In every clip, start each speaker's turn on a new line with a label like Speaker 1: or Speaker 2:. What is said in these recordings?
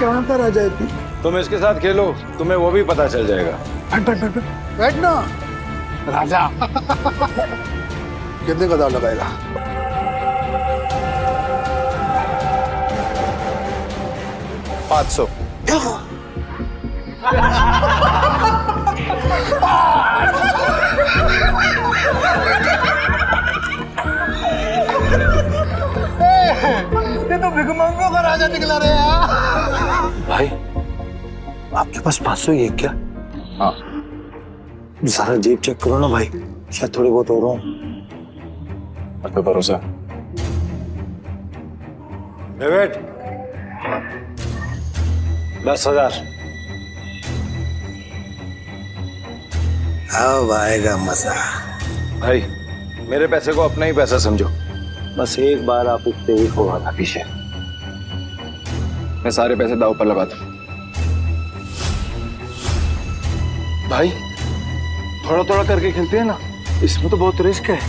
Speaker 1: कहाँ पर आ जाएगी?
Speaker 2: तुम इसके साथ खेलो, तुम्हें वो भी पता चल जाएगा।
Speaker 1: बैठ ना राजा। कितने का दाव लगाएगा?
Speaker 2: $500।
Speaker 1: ये तो भिखमंगों का राजा निकला रे यार।
Speaker 3: भाई आपके पास 500 ही है क्या?
Speaker 2: हाँ।
Speaker 3: सारा जेब चेक करो ना भाई, शायद थोड़ी बहुत और हो।
Speaker 2: आप पे भरोसा। डेविड, 10,000।
Speaker 3: अब आएगा मजा।
Speaker 2: भाई मेरे पैसे को अपना ही पैसा समझो।
Speaker 3: बस एक बार आप उठते ही हो आना पीछे।
Speaker 2: मैं सारे पैसे दाव पर लगाता हूँ। भाई थोड़ा थोड़ा करके खेलते हैं ना, इसमें तो बहुत रिस्क है।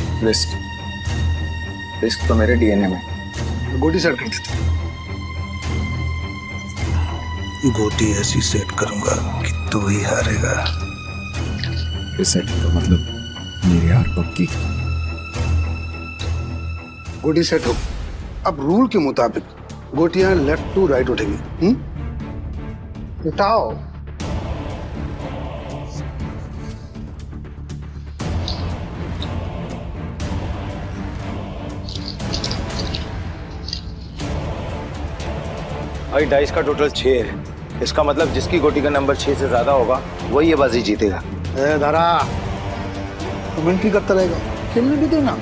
Speaker 2: रिस्क तो मेरे डीएनए में।
Speaker 1: गोटी सेट कर देते।
Speaker 3: गोटी ऐसी सेट करूंगा कि तू ही हारेगा।
Speaker 2: सेट तो मतलब मेरी हार पक्की।
Speaker 1: गोटी सेट हो। अब रूल के मुताबिक गोटियां लेफ्ट टू राइट उठेगी। उठाओ।
Speaker 2: भाई डाइस का टोटल 6 है। इसका मतलब जिसकी गोटी का नंबर 6 से ज्यादा होगा वही ये बाजी जीतेगा।
Speaker 1: ए धारा, तो मिनटी करता रहेगा, खेलने भी देना।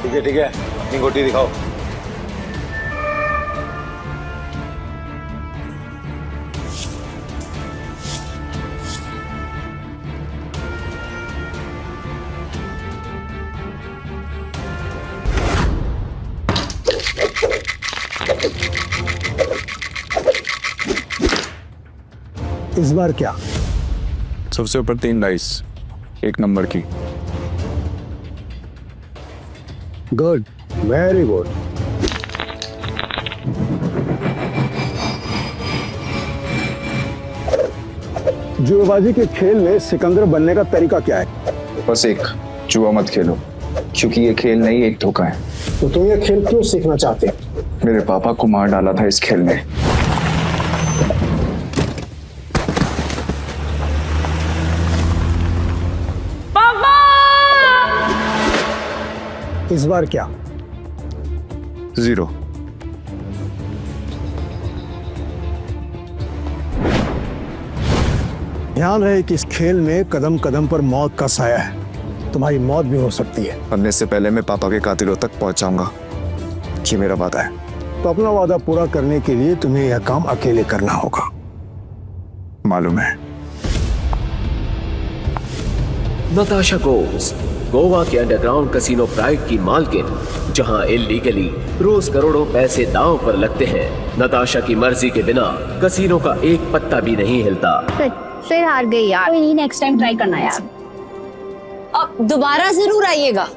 Speaker 2: ठीक है, अपनी गोटी दिखाओ।
Speaker 3: इस बार क्या?
Speaker 4: सबसे ऊपर 3 डाइस, 1 नंबर की।
Speaker 3: Good, very good. जुएबाजी के खेल में सिकंदर बनने का तरीका क्या है?
Speaker 4: बस एक जुआ मत खेलो, क्योंकि ये खेल नहीं एक धोखा है।
Speaker 3: तो तुम ये खेल क्यों सीखना चाहते हो?
Speaker 4: मेरे पापा को मार डाला था इस खेल में।
Speaker 3: इस बार क्या?
Speaker 4: 0।
Speaker 3: ध्यान रहे कि इस खेल में कदम कदम पर मौत का साया है। तुम्हारी मौत भी हो सकती है।
Speaker 4: मरने से पहले मैं पापा के कातिलों तक पहुंच जाऊंगा, ये मेरा वादा है।
Speaker 3: तो अपना वादा पूरा करने के लिए तुम्हें यह काम अकेले करना होगा।
Speaker 4: मालूम है।
Speaker 5: नताशा गोज, गोवा के अंडरग्राउंड कसिनो प्राइड की मालकिन, जहां इल्लीगली रोज करोड़ों पैसे दांव पर लगते हैं। नताशा की मर्जी के बिना कसिनो का एक पत्ता भी नहीं हिलता।
Speaker 6: फिर हार गई यार। कोई नहीं, नेक्स्ट टाइम ट्राई करना यार।
Speaker 7: अब दोबारा जरूर आइएगा।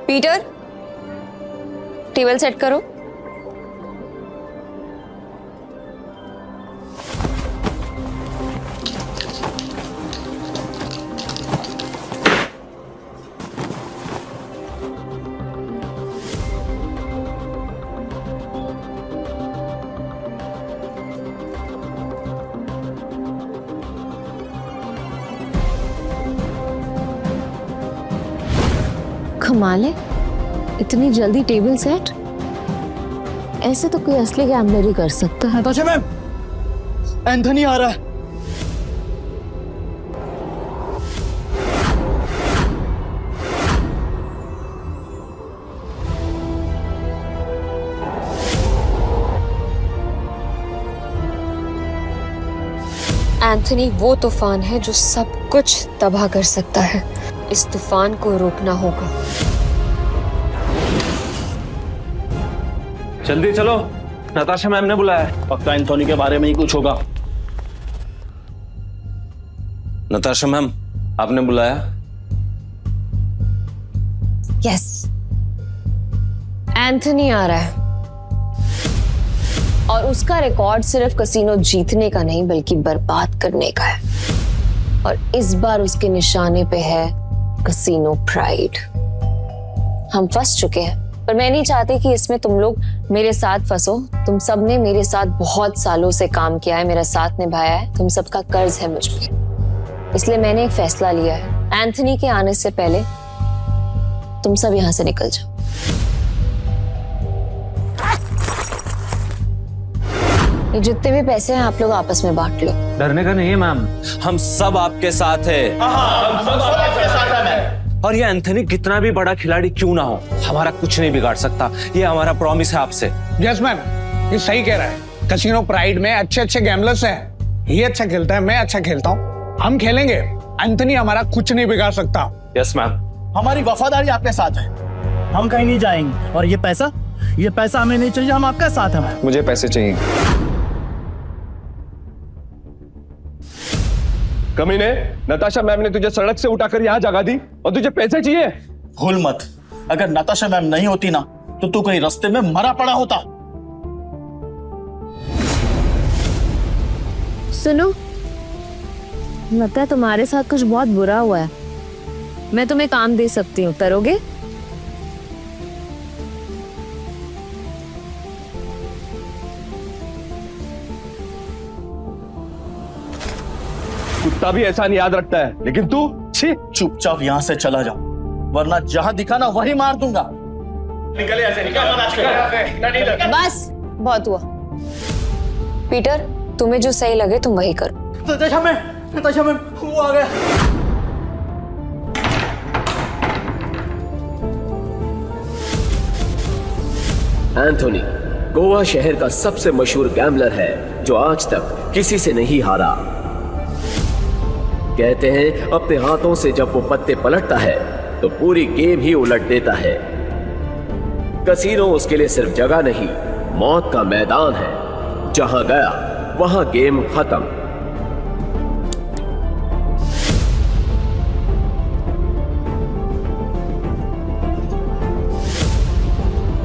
Speaker 7: पीटर, टेबल सेट करो।
Speaker 6: कमाल है, इतनी जल्दी टेबल सेट। ऐसे तो कोई असली गैम्बलर ही कर सकता है।
Speaker 3: नताशा मैम, एंथनी आ रहा है।
Speaker 7: एंथनी वो तूफान है जो सब कुछ तबाह कर सकता है। इस तूफान को रोकना होगा।
Speaker 8: जल्दी चलो, नताशा मैम ने बुलाया है। पक्का एंथोनी के बारे में ही कुछ होगा।
Speaker 9: नताशा मैम, आपने बुलाया?
Speaker 7: यस, एंथनी आ रहा है। उसका रिकॉर्ड सिर्फ कसीनो जीतने का नहीं बल्कि बर्बाद करने का है, और इस बार उसके निशाने पे है कसीनो प्राइड। हम फंस चुके हैं, पर मैं नहीं चाहती कि इसमें तुम लोग मेरे साथ फंसो। तुम सब ने मेरे साथ बहुत सालों से काम किया है, मेरा साथ निभाया है, तुम सबका कर्ज है मुझ पे। इसलिए मैंने एक फैसला लिया है, एंथनी के आने से पहले तुम सब यहां से निकल जाओ। ये जितने भी पैसे हैं आप लोग आपस में बांट लो।
Speaker 8: डरने का नहीं है मैम,
Speaker 9: हम सब आपके साथ हैं। और ये एंथनी कितना भी बड़ा खिलाड़ी क्यों ना हो, हमारा कुछ नहीं बिगाड़ सकता। ये हमारा प्रॉमिस है आपसे।
Speaker 3: यस मैम, ये सही कह रहा है। कसिनो प्राइड में अच्छे अच्छे गैम्बलर्स हैं। ये अच्छा खेलता है, मैं अच्छा खेलता हूँ, हम खेलेंगे। एंथनी हमारा कुछ नहीं बिगाड़ सकता।
Speaker 9: Yes ma'am.
Speaker 10: हमारी वफादारी आपके साथ है, हम कहीं नहीं जाएंगे। और ये पैसा हमें नहीं चाहिए, हम आपके साथ हैं।
Speaker 4: मुझे पैसे चाहिए।
Speaker 2: कमीने, नताशा मैम ने तुझे सड़क से उठाकर यहाँ जगा दी और तुझे पैसे चाहिए?
Speaker 10: भूल मत, अगर नताशा मैम नहीं होती ना तो तू कहीं रास्ते में मरा पड़ा होता।
Speaker 6: सुनो, लगता है तुम्हारे साथ कुछ बहुत बुरा हुआ है। मैं तुम्हें काम दे सकती हूँ, करोगे?
Speaker 2: कुत्ता भी एहसान याद रखता है, लेकिन तू छी।
Speaker 10: चुपचाप यहाँ से चला जाओ, वरना जहां दिखा ना वही मार दूंगा। निकल यहाँ से, निकल।
Speaker 7: बस बहुत हुआ। पीटर, तुम्हें जो सही लगे तुम वही करो।
Speaker 10: नताशा मैम वो आ गया।
Speaker 5: एंथोनी गोवा शहर का सबसे मशहूर गैम्बलर है जो आज तक किसी से नहीं हारा। कहते हैं अपने हाथों से जब वो पत्ते पलटता है तो पूरी गेम ही उलट देता है। कसीनो उसके लिए सिर्फ जगह नहीं, मौत का मैदान है। जहां गया वहां गेम खत्म।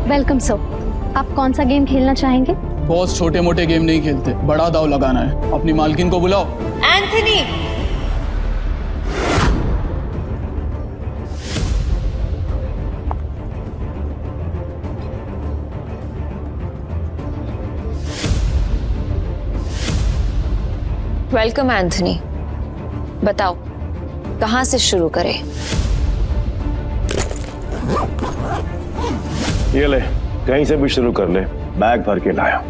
Speaker 6: Welcome sir. आप कौन सा गेम खेलना चाहेंगे?
Speaker 11: बॉस छोटे मोटे गेम नहीं खेलते, बड़ा दाव लगाना है। अपनी मालकिन को बुलाओ।
Speaker 7: Anthony, welcome Anthony. बताओ कहां से शुरू करें?
Speaker 2: ये ले, कहीं से भी शुरू कर ले, बैग भर के लाया।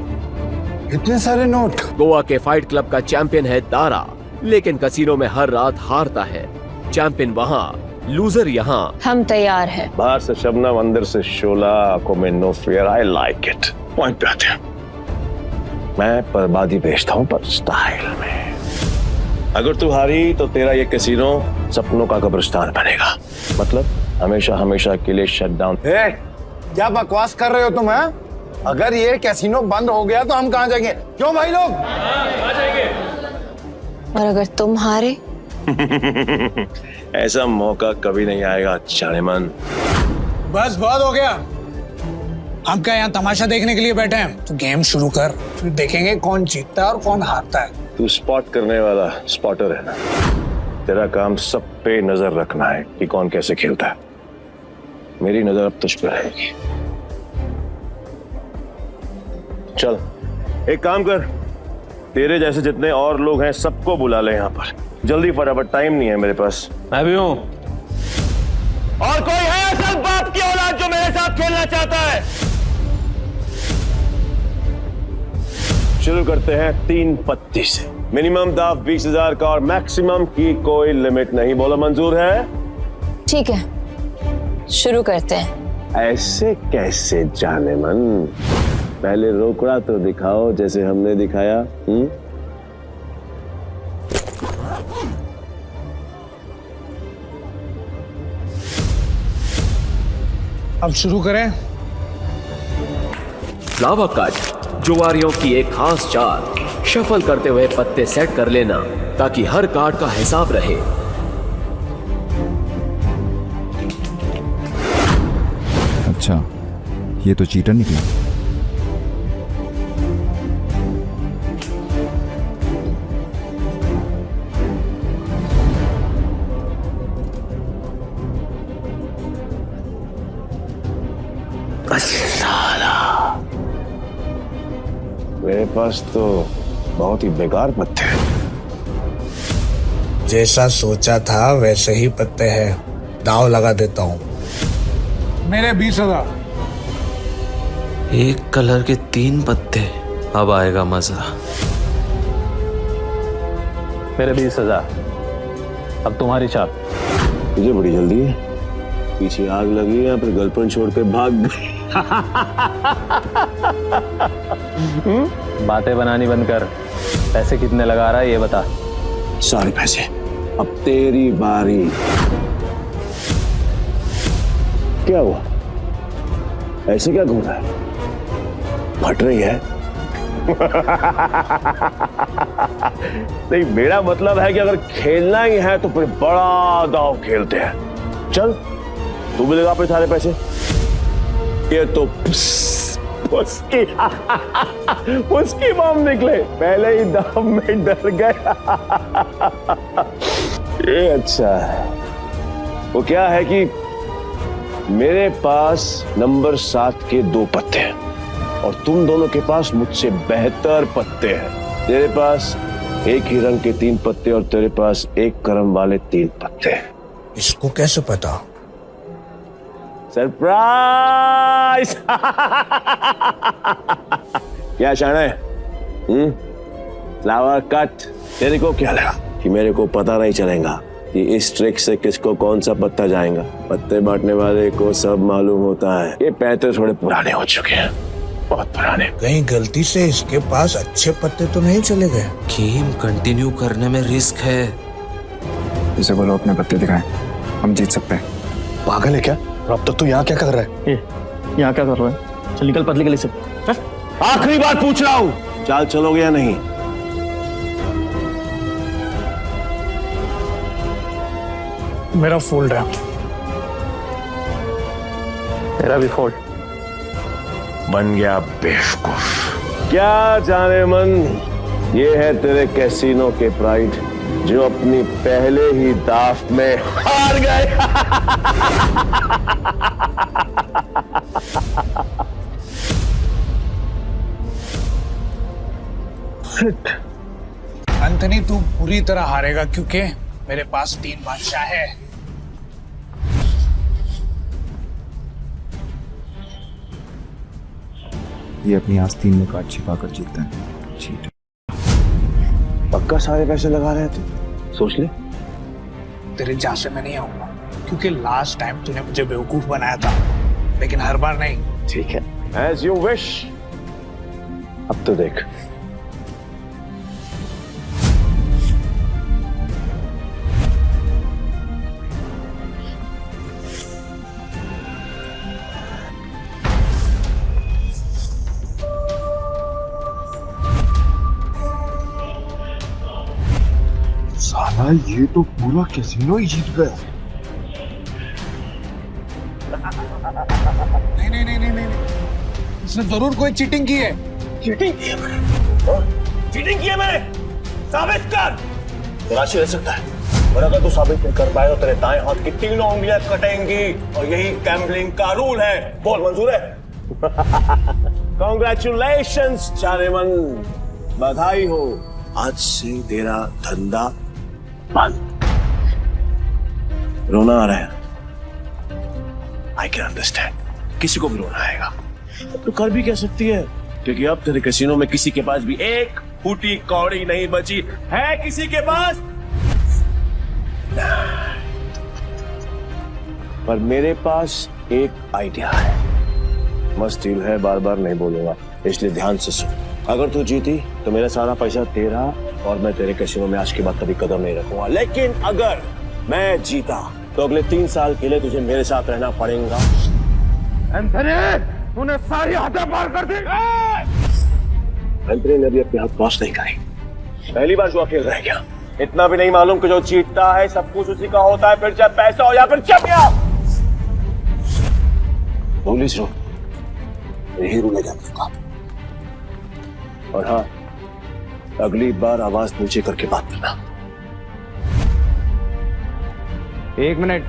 Speaker 1: इतने सारे नोट।
Speaker 5: गोवा के फाइट क्लब का चैंपियन है दारा, लेकिन कसीनो में हर रात हारता है। चैंपियन वहां, लूजर यहाँ।
Speaker 7: हम तैयार हैं।
Speaker 2: बाहर से शबनम, अंदर से शोला, आंखों में no fear. I like it. Point पे आते हैं। मैं बर्बादी बेचता हूँ पर स्टाइल में। अगर तू हारी तो तेरा ये कैसीनो सपनों का कब्रिस्तान बनेगा। मतलब हमेशा हमेशा के लिए शट डाउन।
Speaker 1: क्या बकवास कर रहे हो तुम? हैं? अगर ये कैसीनो बंद हो गया तो हम कहाँ जाएंगे? क्यों भाई लोग?
Speaker 7: और अगर तुम हारे?
Speaker 2: ऐसा मौका कभी नहीं आएगा जानेमन।
Speaker 3: बस बहुत हो गया। हम क्या यहाँ तमाशा देखने के लिए बैठे हैं? तो गेम शुरू कर, फिर देखेंगे कौन जीतता है और कौन हारता है।
Speaker 2: तू स्पॉट करने वाला स्पॉटर है ना? तेरा काम सब पे नजर रखना है कि कौन कैसे खेलता है। मेरी नजर अब तुझ पे रहेगी। चल एक काम कर, तेरे जैसे जितने और लोग हैं सबको बुला ले यहाँ पर जल्दी, फटाफट, टाइम नहीं है मेरे पास।
Speaker 9: मैं भी हूँ।
Speaker 2: और कोई है असल बाप की औलाद जो मेरे साथ खेलना चाहता है? शुरू करते हैं 3 पत्ती से। मिनिमम दाव 20,000 का और मैक्सिमम की कोई लिमिट नहीं। बोलो मंजूर है?
Speaker 7: ठीक है, शुरू करते हैं।
Speaker 2: ऐसे कैसे जानेमन? पहले रोकड़ा तो दिखाओ जैसे हमने दिखाया।
Speaker 3: अब शुरू करें।
Speaker 5: लावा कट जुआरियों की एक खास चाल। शफल करते हुए पत्ते सेट कर लेना ताकि हर कार्ड का हिसाब रहे।
Speaker 12: अच्छा, ये तो चीटर निकला।
Speaker 2: मेरे पास तो बहुत ही बेकार पत्ते हैं।
Speaker 3: जैसा सोचा था वैसे ही पत्ते हैं। दाव लगा देता हूँ। मेरे 20,000।
Speaker 9: एक कलर के 3 पत्ते, अब आएगा मजा।
Speaker 8: मेरे 20,000। अब तुम्हारी चाल।
Speaker 2: तुझे बड़ी जल्दी है, पीछे आग लगी या फिर गर्लफ्रेंड छोड़ के भाग गई?
Speaker 8: बातें बनानी बंद कर। पैसे कितने लगा रहा है ये बता।
Speaker 2: सारे पैसे। अब तेरी बारी। क्या हुआ? ऐसे क्या घूम रहा है? फट रही है? नहीं, मेरा मतलब है कि अगर खेलना ही है तो फिर बड़ा दांव खेलते हैं। चल, तू भी लगा पे सारे पैसे। ये तो उसकी बम निकले, पहले ही दाम में डर गया। ये अच्छा है। वो क्या है कि मेरे पास नंबर 7 के 2 पत्ते हैं और तुम दोनों के पास मुझसे बेहतर पत्ते हैं। तेरे पास एक ही रंग के 3 पत्ते और तेरे पास एक करम वाले 3 पत्ते।
Speaker 3: इसको कैसे पता?
Speaker 2: सरप्राइज! क्या शाने? Flower cut. तेरे को क्या लगा कि मेरे को पता नहीं चलेगा कि इस ट्रिक से किसको कौन सा पत्ता जाएगा? पत्ते बांटने वाले को सब मालूम होता है। ये पैसे थोड़े पुराने हो चुके हैं, बहुत पुराने।
Speaker 3: कहीं गलती से इसके पास अच्छे पत्ते तो नहीं चले गए?
Speaker 9: गेम कंटिन्यू करने में रिस्क है।
Speaker 4: इसे बोलो अपने पत्ते दिखाएं, हम जीत सकते हैं।
Speaker 1: पागल है क्या? अब तक तू यहाँ क्या कर रहा है?
Speaker 10: यहाँ क्या कर रहा है? चल निकल पतली गली से।
Speaker 2: आखिरी बार पूछ रहा हूँ, चाल चलोगे या नहीं?
Speaker 3: मेरा फोल्ड है।
Speaker 8: तेरा भी फोल्ड।
Speaker 2: बन गया बेवकूफ। क्या जाने मन, ये है तेरे कैसीनो के प्राइड जो अपनी पहले ही दाव में हार गए।
Speaker 3: एंथनी, तू पूरी तरह हारेगा क्योंकि मेरे पास 3 बादशाह है।
Speaker 4: ये अपनी आस्तीन में कार्ड छिपाकर जीतता है। चीट।
Speaker 2: पक्का सारे पैसे लगा रहे थे? सोच ले।
Speaker 3: तेरे जहां से मैं नहीं आऊंगा क्योंकि लास्ट टाइम तूने मुझे बेवकूफ बनाया था, लेकिन हर बार नहीं।
Speaker 2: ठीक है, एज यू विश। अब तो देख।
Speaker 1: साला ये तो पूरा कैसीनो ही जीत गया।
Speaker 3: नहीं, इसने जरूर कोई चीटिंग की है।
Speaker 2: चीटिंग की है मैंने? चीटिंग की है मैंने? साबित कर। राशि रह सकता है, और अगर तू साबित नहीं कर पाए तो तेरे दाएं हाथ की 3 उंगलियां कटेंगी, और यही गैम्बलिंग का रूल है। बोल, मंजूर है? Congratulations चारेमन, बधाई हो। आज से तेरा धंधा बंद। रोना आ रहा है? I can understand, किसी को भी रोना आएगा। तो कर भी कह सकती है, क्योंकि अब तेरे कैसीनो में किसी के पास भी एक फूटी कौड़ी नहीं बची है। किसी के पास? पर मेरे पास एक आइडिया है। मस्त डील है, बार बार नहीं बोलूंगा, इसलिए ध्यान से सुन। अगर तू जीती तो मेरा सारा पैसा तेरा, और मैं तेरे कैसीनो में आज के बाद कभी कदम नहीं रखूंगा। लेकिन अगर मैं जीता तो अगले 3 साल के लिए तुझे मेरे साथ रहना पड़ेगा। एंथनी, तूने सारी हदें पार कर दी। एंथनी ने अभी अपने हाथ वॉश नहीं करी। पहली बार जो अकेले रह गया। इतना भी नहीं मालूम कि जो जीतता है सब कुछ उसी का होता है, फिर चाहे पैसा हो या फिर चमिया। पुलिस रो यही रूल है। और हाँ, अगली बार आवाज नीचे करके बात करना।
Speaker 8: 1 मिनट।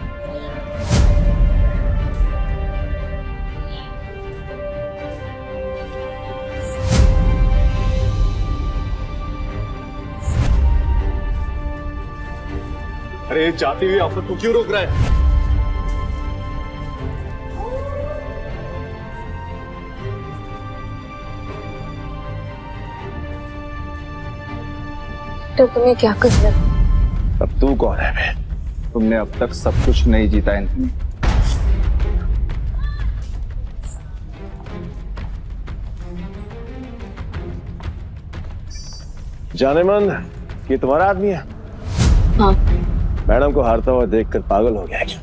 Speaker 10: अरे जाती हुई आफत को क्यों रोक रहा है?
Speaker 7: तो तुम्हें क्या करना?
Speaker 2: अब तू कौन है बे?
Speaker 4: तुमने अब तक सब कुछ नहीं जीता एंथनी।
Speaker 2: जाने मन, ये तुम्हारा आदमी है?
Speaker 7: हाँ।
Speaker 2: मैडम को हारता हुआ देखकर पागल हो गया क्या?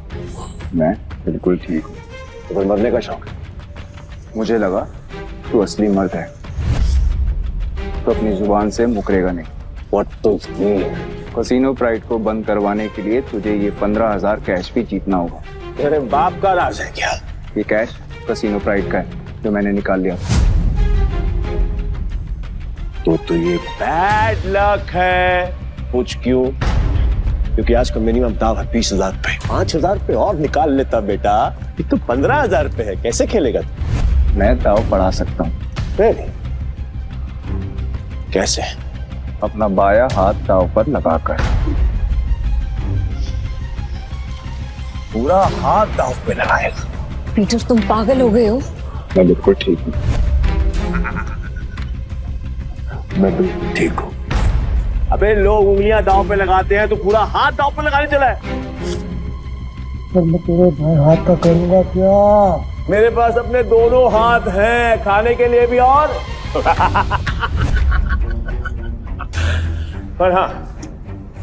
Speaker 4: मैं बिल्कुल ठीक हूँ।
Speaker 2: तो फिर मरने का शौक है?
Speaker 4: मुझे लगा तू असली मर्द है तो अपनी जुबान से मुकरेगा नहीं।
Speaker 2: What to mean?
Speaker 4: Casino pride को बंद करवाने के लिए तुझे ये 15,000 कैश भी जीतना होगा।
Speaker 2: तेरे बाप का राज है क्या?
Speaker 4: ये कैश कसीनो प्राइड का है जो मैंने निकाल लिया।
Speaker 2: तो ये बैड लक है। पूछ क्यों? क्योंकि आज का मिनिमम दाव है 20,000 पे। 5,000 पे और निकाल लेता बेटा। ये तो 15,000 पे है, कैसे खेलेगा तू?
Speaker 4: मैं दाव बढ़ा सकता हूँ।
Speaker 2: Really? कैसे?
Speaker 4: अपना बाया हाथ दाव पर लगाकर।
Speaker 2: पूरा हाथ दाव पे लगाएगा?
Speaker 7: पीटर तुम पागल हो गए हो?
Speaker 4: मैं बिल्कुल ठीक हूँ।
Speaker 2: मैं बिल्कुल ठीक हूँ। अबे लोग उंगलियां दांव पे लगाते हैं तो पूरा हाथ दांव पे लगाने चला है।
Speaker 3: पर मैं तेरे भाई हाथ का करूंगा क्या?
Speaker 2: मेरे पास अपने दोनों हाथ हैं, खाने के लिए भी और पर हाँ,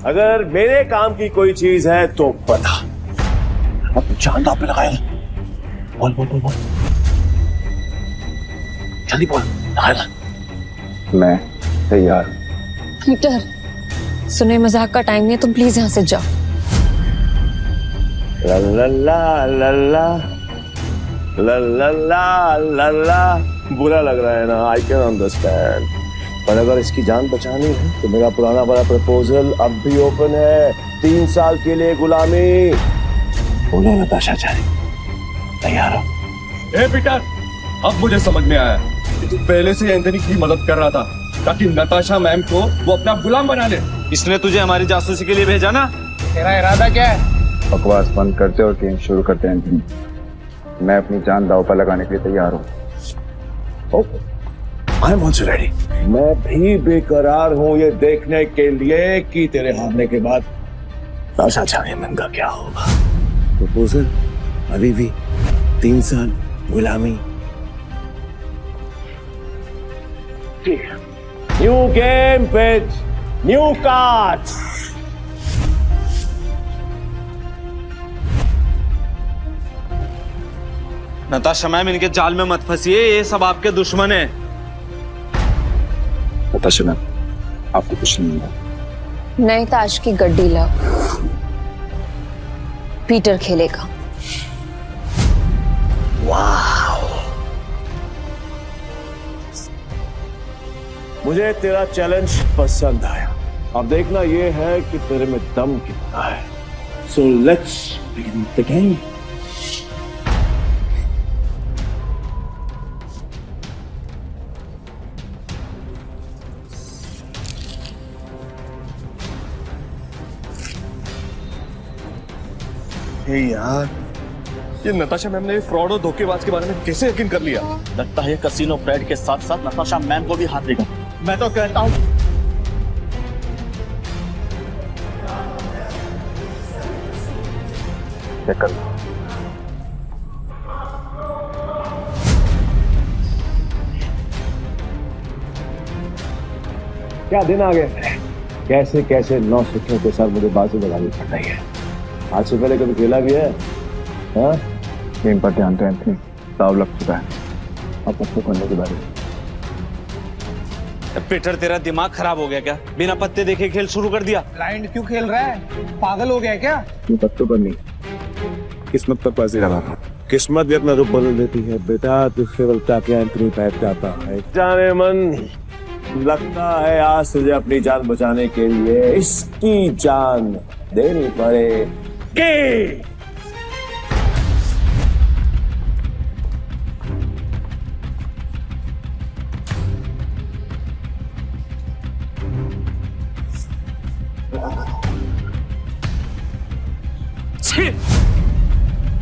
Speaker 2: अगर मेरे काम की कोई चीज है तो बता। अब जान दांव पे लगाएगा। बोल बोल बोल बोल, जल्दी बोल, लगाएगा।
Speaker 4: मैं तैयार।
Speaker 7: पीटर सुने, मजाक का टाइम नहीं है, तुम प्लीज यहाँ से जाओ।
Speaker 2: ला ला ला ला ला ला ला ला ला ला। बुरा लग रहा है ना, आई कैन अंडरस्टैंड, पर अगर इसकी जान बचानी है तो मेरा पुराना वाला प्रपोजल अब भी ओपन है। 3 साल के लिए गुलामी। बोलो नताशा चाहे, तैयार हो?
Speaker 10: ए पीटर, अब मुझे समझ में आया कि तू पहले से एंथनी की मदद कर रहा था ताकि नताशा मैम को वो अपना गुलाम बना ले।
Speaker 9: इसने तुझे हमारी जासूसी के लिए भेजा ना?
Speaker 3: तेरा इरादा क्या है?
Speaker 4: बकवास बंद करते और गेम शुरू करते हैं एंथनी। मैं अपनी जान दाव पर लगाने के लिए तैयार हूँ।
Speaker 2: I am also ready. मैं भी बेकरार हूँ ये देखने के लिए कि तेरे हारने के बाद नताशा चाहे का क्या होगा। प्रपोजल अभी भी 3 साल गुलामी। New game with new cards.
Speaker 9: Natasha ma'am, इनके जाल में मत फंसिए, ये सब आपके दुश्मन है।
Speaker 4: नताशा मैम, आपको कुछ नहीं होगा।
Speaker 7: नए ताश की गड्डी लाओ, पीटर खेलेगा।
Speaker 2: मुझे तेरा चैलेंज पसंद आया। अब देखना ये है कि तेरे में दम कितना है। So let's begin the game.
Speaker 10: यार, ये नताशा मैम ने फ्रॉड और धोखेबाज के बारे में कैसे यकीन कर लिया? लगता है कसीनो प्राइड के साथ साथ नताशा मैम को भी हाथ देगा। मैं तो कहता हूँ
Speaker 2: क्या दिन आ गए। कैसे कैसे 9 सुखियों के साथ मुझे बाजू लगानी पड़ रही है। आज से पहले कभी खेला भी है? हाँ?
Speaker 4: गेम पर ध्यान दो एंथनी, दाव लग चुका है। अब पत्ते करने के बारे में।
Speaker 9: पीटर, तेरा दिमाग खराब हो गया क्या? बिना पत्ते देखे खेल शुरू कर दिया।
Speaker 3: ब्लाइंड क्यों खेल रहा है? पागल हो गया क्या?
Speaker 4: ये पत्तों पर नहीं, किस्मत पर बाजी लगा।
Speaker 2: किस्मत भी अपना रूप बदल देती है बेटा। तू केवल ताकि एंथनी बैठ जाता है। जाने मन, लगता है आज तुझे अपनी जान बचाने के लिए इसकी जान देनी पड़ेगी।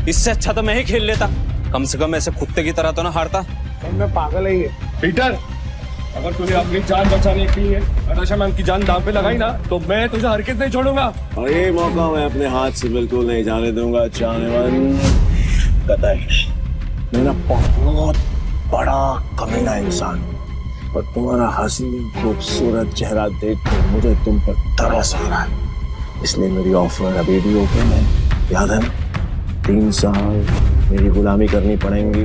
Speaker 9: इससे अच्छा तो मैं ही खेल लेता, कम से कम ऐसे कुत्ते की तरह तो ना हारता।
Speaker 3: मैं पागल है ये।
Speaker 10: पीटर, अगर तूने अपनी जान बचाने के लिए नताशा मैम की जान दांव पे लगाई ना, तो मैं तुझे हरकत नहीं छोड़ूंगा।
Speaker 2: और ये मौका मैं अपने हाथ से बिल्कुल नहीं जाने दूंगा चाहनेवान, कतई नहीं। मैं ना बहुत बड़ा कमीना इंसान हूँ और तुम्हारा हसीन खूबसूरत चेहरा देखकर मुझे तुम पर तरस आ रहा है, इसलिए मेरी ऑफर अभी भी ओपन है। याद है 3 साल मेरी गुलामी करनी पड़ेंगी,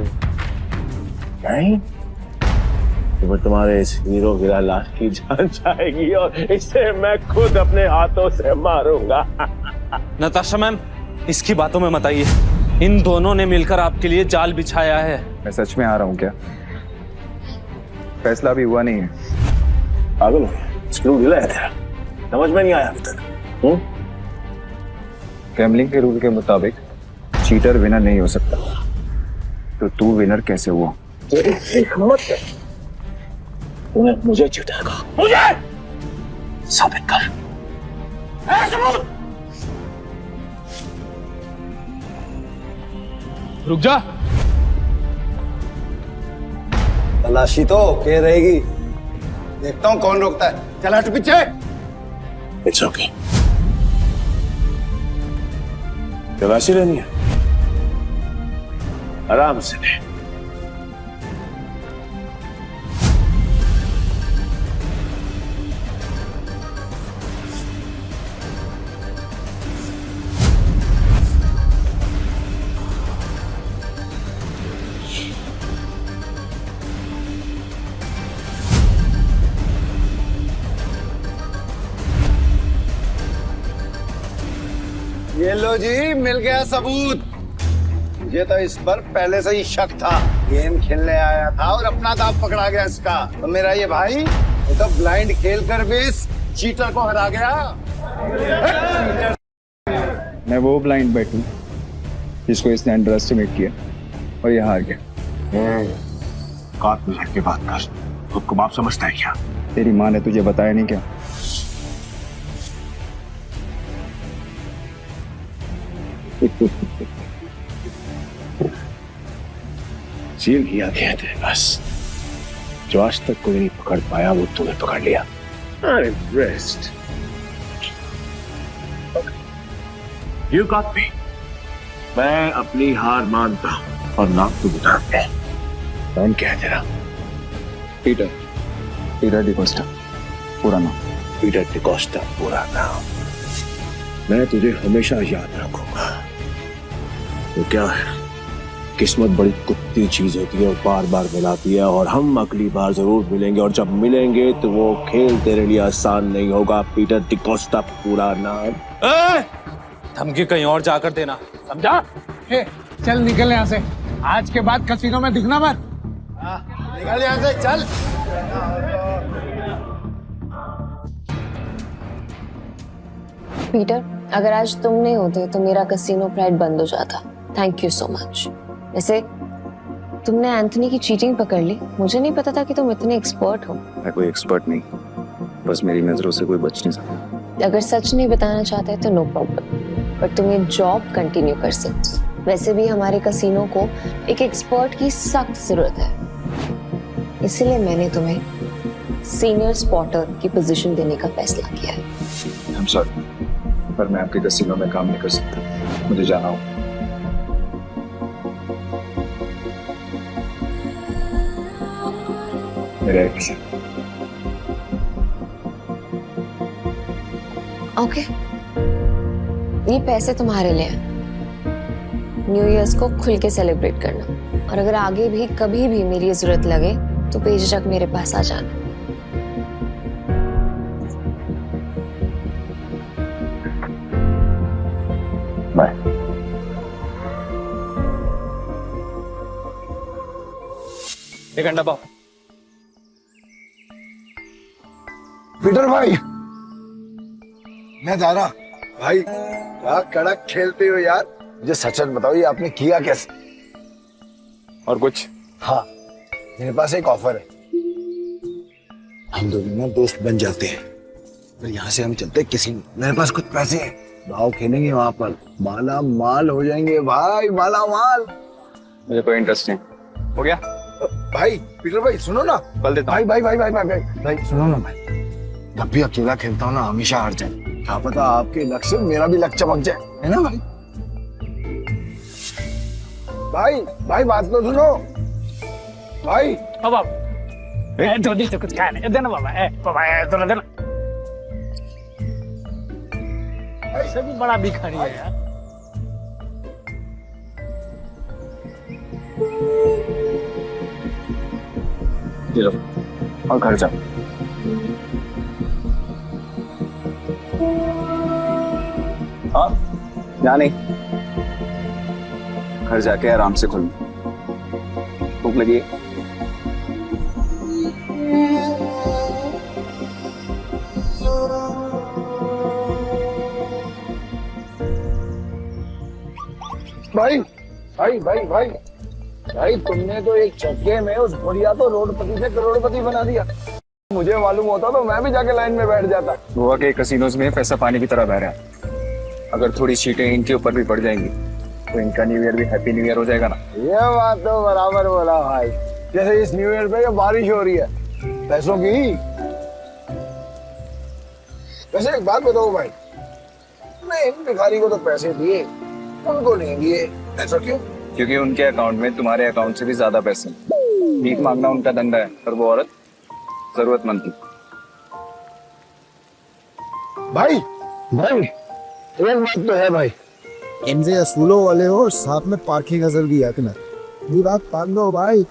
Speaker 2: नहीं तो तुम्हारे इस हीरो गिरा लाश की जान जाएगी और इसे मैं खुद अपने हाथों से मारूंगा।
Speaker 9: नताशा मैम, इसकी बातों में मत आइए। इन दोनों ने मिलकर आपके लिए जाल बिछाया है।
Speaker 4: मैं सच में आ रहा हूँ क्या? फैसला भी हुआ नहीं है।
Speaker 2: पागल हो गया, स्क्रू ढीला है तेरा, समझ में नहीं आया अभी तक।
Speaker 4: गैम्बलिंग के रूल के मुताबिक चीटर विनर नहीं हो सकता, तो तू विनर कैसे हुआ?
Speaker 2: तेरी हिम्मत है, तूने मुझे चीटर कहा, मुझे साबित कर। सबूत।
Speaker 3: रुक जा।
Speaker 1: तलाशी तो के रहेगी, देखता हूँ कौन रोकता है। चल हट पीछे।
Speaker 2: इट्स ओके, तलाशी लेनी है, आराम से ले।
Speaker 1: ये लो जी, मिल गया सबूत। मुझे तो इस पर पहले से ही शक था। गेम खेलने आया था और अपना दांव पकड़ा गया इसका। तो मेरा ये भाई ये तो ब्लाइंड खेल कर भी इस चीटर को हरा गया।
Speaker 4: मैं वो ब्लाइंड बैट हूँ जिसको इसने अंडर एस्टिमेट किया और ये हार गया।
Speaker 2: काट मिनट की बात कर, खुद को बाप समझता है क्या?
Speaker 4: तेरी माँ ने तुझे बताया नहीं क्या?
Speaker 2: सील किया गया थे बस, जो आज तक कोई नहीं पकड़ पाया वो तूने पकड़ लिया। I'm impressed. You got me. मैं अपनी हार मानता हूं और नाम तो बताते हैं। कौन क्या है तेरा?
Speaker 4: पीटर डिकोस्टा पूरा नाम।
Speaker 2: पीटर डिकोस्टा पूरा नाम। मैं तुझे हमेशा याद रखूंगा। तो क्या है, किस्मत बड़ी कुत्ती चीज होती है और बार बार मिलाती है, और हम अगली बार जरूर मिलेंगे, और जब मिलेंगे तो वो खेल तेरे लिए आसान नहीं होगा। पीटर डिकोस्टा पूरा नाम।
Speaker 9: धमकी कहीं और जाकर देना, समझा?
Speaker 3: ए, चल निकल यहाँ से। आज के बाद कसीनो में दिखना मत।
Speaker 1: निकल यहाँ से, चल।
Speaker 7: पीटर, अगर आज तुम नहीं होते तो मेरा कसीनो प्राइड बंद हो जाता। Thank you so much. वैसे तुमने एंथनी की चीटिंग पकड़ ली, मुझे नहीं पता था कि तुम इतने एक्सपर्ट हो।
Speaker 4: मैं कोई एक्सपर्ट नहीं, बस मेरी नजरों से कोई बच नहीं सकता।
Speaker 7: अगर सच नहीं बताना चाहते तो नो प्रॉब्लम, पर तुम ये जॉब कंटिन्यू कर सकते हो। वैसे भी हमारे कसीनो को एक एक्सपर्ट की सख्त जरूरत है, इसलिए मैंने तुम्हें सीनियर स्पॉटर की पोजीशन देने का फैसला किया है।
Speaker 4: I'm sorry, पर मैं आपके कसीनो में काम नहीं कर सकता, मुझे जाना होगा। मेरे एक
Speaker 7: ओके, ये पैसे तुम्हारे लिए हैं। न्यू ईयर्स को खुल के सेलिब्रेट करना, और अगर आगे भी कभी भी मेरी जरूरत लगे तो बेझिझक मेरे पास आ जाना।
Speaker 4: बाय।
Speaker 9: एक अंडा पाओ।
Speaker 1: पीटर भाई, मैं जा रहा। भाई क्या कड़क खेलते हो यार। मुझे सच सच बताओ, ये आपने किया कैसे?
Speaker 4: और कुछ?
Speaker 1: हाँ, मेरे पास एक ऑफर है। हम दोनों ना दोस्त बन जाते हैं, फिर यहाँ से हम चलते किसी। मेरे पास कुछ पैसे हैं, दाव खेलेंगे वहां पर, माला माल हो जाएंगे भाई, माला माल।
Speaker 4: मुझे कोई इंटरेस्ट नहीं। हो गया
Speaker 1: भाई पीटर भाई सुनो ना,
Speaker 4: कल देता
Speaker 1: भाई भाई भाई भाई भाई भाई भाई सुनो ना भाई, जब भी अकेला खेलता हूँ ना हमेशा हार जाए, क्या पता आपके लक से मेरा भी लक चमक जाए, है ना भाई? भाई भाई बात तो सुनो भाई।
Speaker 3: अब आप धोनी से कुछ खाने देना बाबा, बाबा थोड़ा देना। ऐसे भी बड़ा भिखारी है यार।
Speaker 4: ये लो और घर जाओ। हाँ यहाँ नहीं, घर जाके आराम से खुल। भूख लगी है?
Speaker 1: भाई भाई भाई भाई भाई तुमने तो एक चक्के में उस बुढ़िया तो रोडपति से करोड़पति बना दिया। मुझे मालूम होता तो मैं भी जाके लाइन में बैठ जाता।
Speaker 4: गोवा के कसिनोज में पैसा पानी की तरह बह रहा है। अगर थोड़ी सीटें इनके ऊपर भी पड़ जाएंगी तो इनका न्यू ईयर भी हैप्पी न्यू ईयर हो जाएगा ना।
Speaker 1: ये बात तो बराबर बोला भाई, जैसे इस न्यू ईयर पे ये बारिश हो रही है पैसों की। वैसे एक बात बताओ भाई, मैं इन भिखारी को तो पैसे दिए, उनको नहीं दिए, ऐसा क्यों?
Speaker 4: क्योंकि उनके अकाउंट में तुम्हारे अकाउंट से भी ज्यादा पैसे। भीख मांगना उनका धंधा है, पर वो औरत जरूरतमंद थी।
Speaker 1: भाई भाई एक बात तो है भाई,
Speaker 12: इनसे असूलों वाले हो और साथ में पार्किंग अजल भी है ना, ये बात मान लो भाई।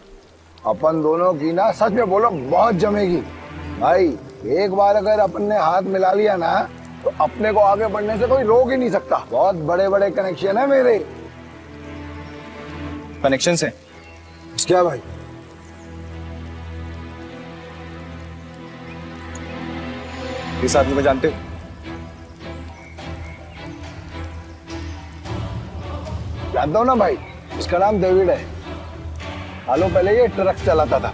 Speaker 1: अपन दोनों की ना सच में बोलो बहुत जमेगी भाई। एक बार अगर अपन ने हाथ मिला लिया ना तो अपने को आगे बढ़ने से कोई रोक ही नहीं सकता। बहुत बड़े बड़े कनेक्शन है मेरे।
Speaker 4: कनेक्शन से
Speaker 1: क्या भाई?
Speaker 4: इस आदमी को जानते हो?
Speaker 1: जानता हूँ ना भाई, इसका नाम डेविड है। सालों पहले ये ट्रक चलाता था,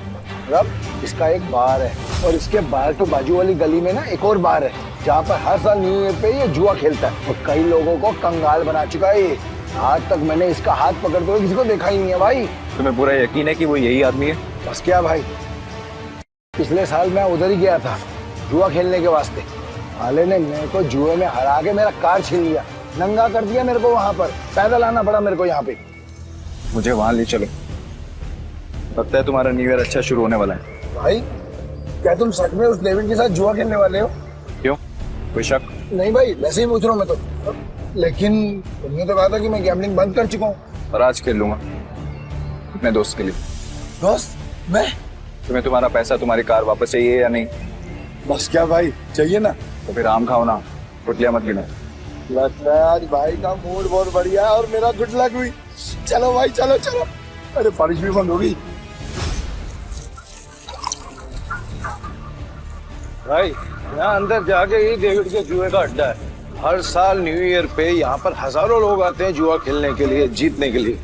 Speaker 1: अब इसका एक बार है और इसके बाहर तो बाजू वाली गली में ना एक और बार है जहाँ पर हर साल न्यू ईयर पे ये जुआ खेलता है और कई लोगों को कंगाल बना चुका है ये। आज तक मैंने इसका हाथ पकड़ते हुए किसी को देखा ही नहीं है भाई।
Speaker 4: तुम्हें पूरा यकीन है कि वो यही आदमी है?
Speaker 1: बस क्या भाई, पिछले साल मैं उधर ही गया था जुआ खेलने के वास्ते। साले ने मेरे को जुए में हरा के मेरा कार छीन लिया, नंगा कर दिया मेरे को। वहां पर पैदल आना पड़ा मेरे को यहाँ पे।
Speaker 4: मुझे वहां ले चलो, लगता है तुम्हारा न्यू ईयर अच्छा शुरू होने वाला है।
Speaker 1: भाई क्या तुम सच में उस डेविड के साथ जुआ खेलने वाले हो?
Speaker 4: क्यों, कोई शक?
Speaker 1: नहीं भाई, वैसे ही पूछ रहा हूँ मैं तो। लेकिन तुमने तो कहा था कि मैं गैम्बलिंग बंद कर चुका हूँ।
Speaker 4: पर आज खेल लूंगा अपने दोस्त के लिए।
Speaker 1: दोस्त? मैं?
Speaker 4: तुम्हें तुम्हारा पैसा, तुम्हारी कार वापस चाहिए या नहीं?
Speaker 1: बस क्या भाई, चाहिए ना।
Speaker 4: तो फिर आम खाओ ना, गुटलियां मत गिनो।
Speaker 1: लगता है आज भाई का मूड बहुत बढ़िया है और मेरा गुड लक हुई। चलो भाई चलो चलो। अरे बारिश भी बंद हो गई। भाई यहाँ अंदर जाके ही डेविड के जुए का अड्डा है। हर साल न्यू ईयर पे यहाँ पर हजारों लोग आते हैं जुआ खेलने के लिए, जीतने के लिए।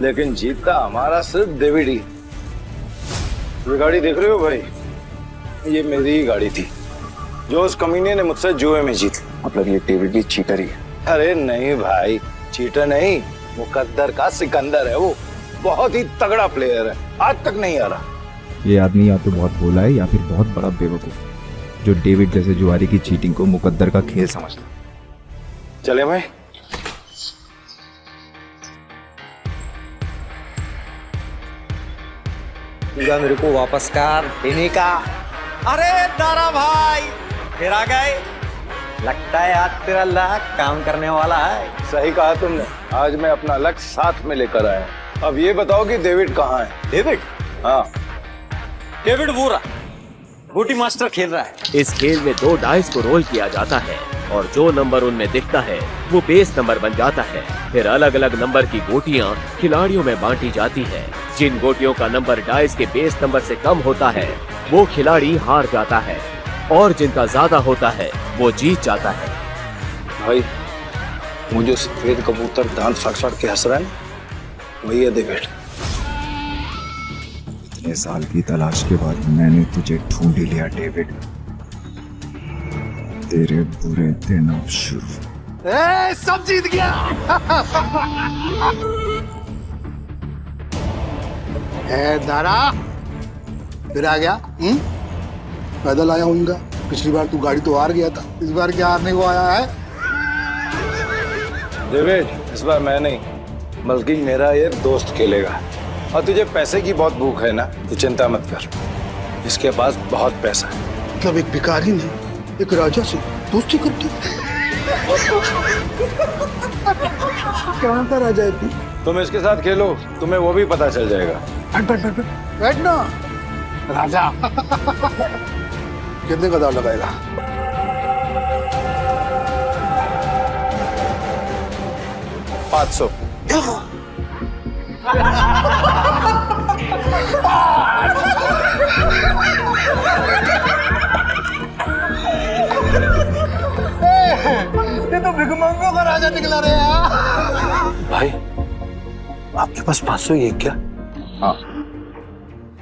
Speaker 1: लेकिन जीतता हमारा सिर्फ डेविड ही। ये गाड़ी देख रहे हो भाई, ये मेरी ही गाड़ी थी जो उस कमीने ने मुझसे जुए में जीती।
Speaker 4: मतलब ये डेविड भी चीटर ही है?
Speaker 1: अरे नहीं भाई, चीटर नहीं, मुकद्दर का सिकंदर है वो। बहुत ही तगड़ा प्लेयर है, आज तक नहीं आ रहा।
Speaker 12: ये आदमी या तो बहुत भोला है या फिर बहुत बड़ा बेवकूफ जो डेविड जैसे जुआरी की चीटिंग को मुकद्दर का खेल समझता।
Speaker 1: चले भाई।
Speaker 9: मेरे को वापस कर देने का। अरे दारा भाई फिर आ गए, लगता है आज तेरा लक काम करने वाला है।
Speaker 1: सही कहा तुमने, आज मैं अपना लक्ष्य साथ में लेकर आया। अब ये बताओ कि डेविड कहाँ है?
Speaker 9: डेविड?
Speaker 1: हाँ,
Speaker 9: डेविड वो रहा, बूटी मास्टर खेल रहा है।
Speaker 5: इस खेल में 2 डाइस को रोल किया जाता है और जो नंबर उनमें दिखता है वो बेस नंबर बन जाता है। फिर अलग अलग नंबर की गोटियां खिलाड़ियों में बांटी जाती है। जिन गोटियों का नंबर डाइस के बेस नंबर से कम होता है वो खिलाड़ी हार जाता है और जिनका ज्यादा होता है वो जीत जाता है।
Speaker 1: भाई मुझे सफेद कबूतर दांत फाड़ फाड़ के हंस रहा है, वही है डेविड।
Speaker 12: इतने साल की तलाश के बाद मैंने तुझे ढूंढ ही लिया डेविड। तेरे बुरे दिन अब शुरू।
Speaker 1: सब जीत गया।
Speaker 13: दारा फिर आ गया। पैदल आया हूँ। पिछली बार तू गाड़ी तो हार गया था, इस बार क्या हारने को आया है?
Speaker 1: डेविड, इस बार मैं नहीं बल्कि मेरा ये दोस्त खेलेगा। और तुझे पैसे की बहुत भूख है ना, तो चिंता मत कर, इसके पास बहुत पैसा है।
Speaker 13: मतलब एक भिखारी ने एक राजा से दोस्ती कर दी। कहाँ का राजा है तू?
Speaker 1: तुम इसके साथ खेलो, तुम्हें वो भी पता चल जाएगा।
Speaker 13: बैठ ना राजा। कितने का दाव लगाएगा?
Speaker 1: $500।
Speaker 13: ये तो भिखमंगों का राजा निकला रे यार।
Speaker 1: भाई आपके पास 500 ही है क्या?
Speaker 4: हाँ।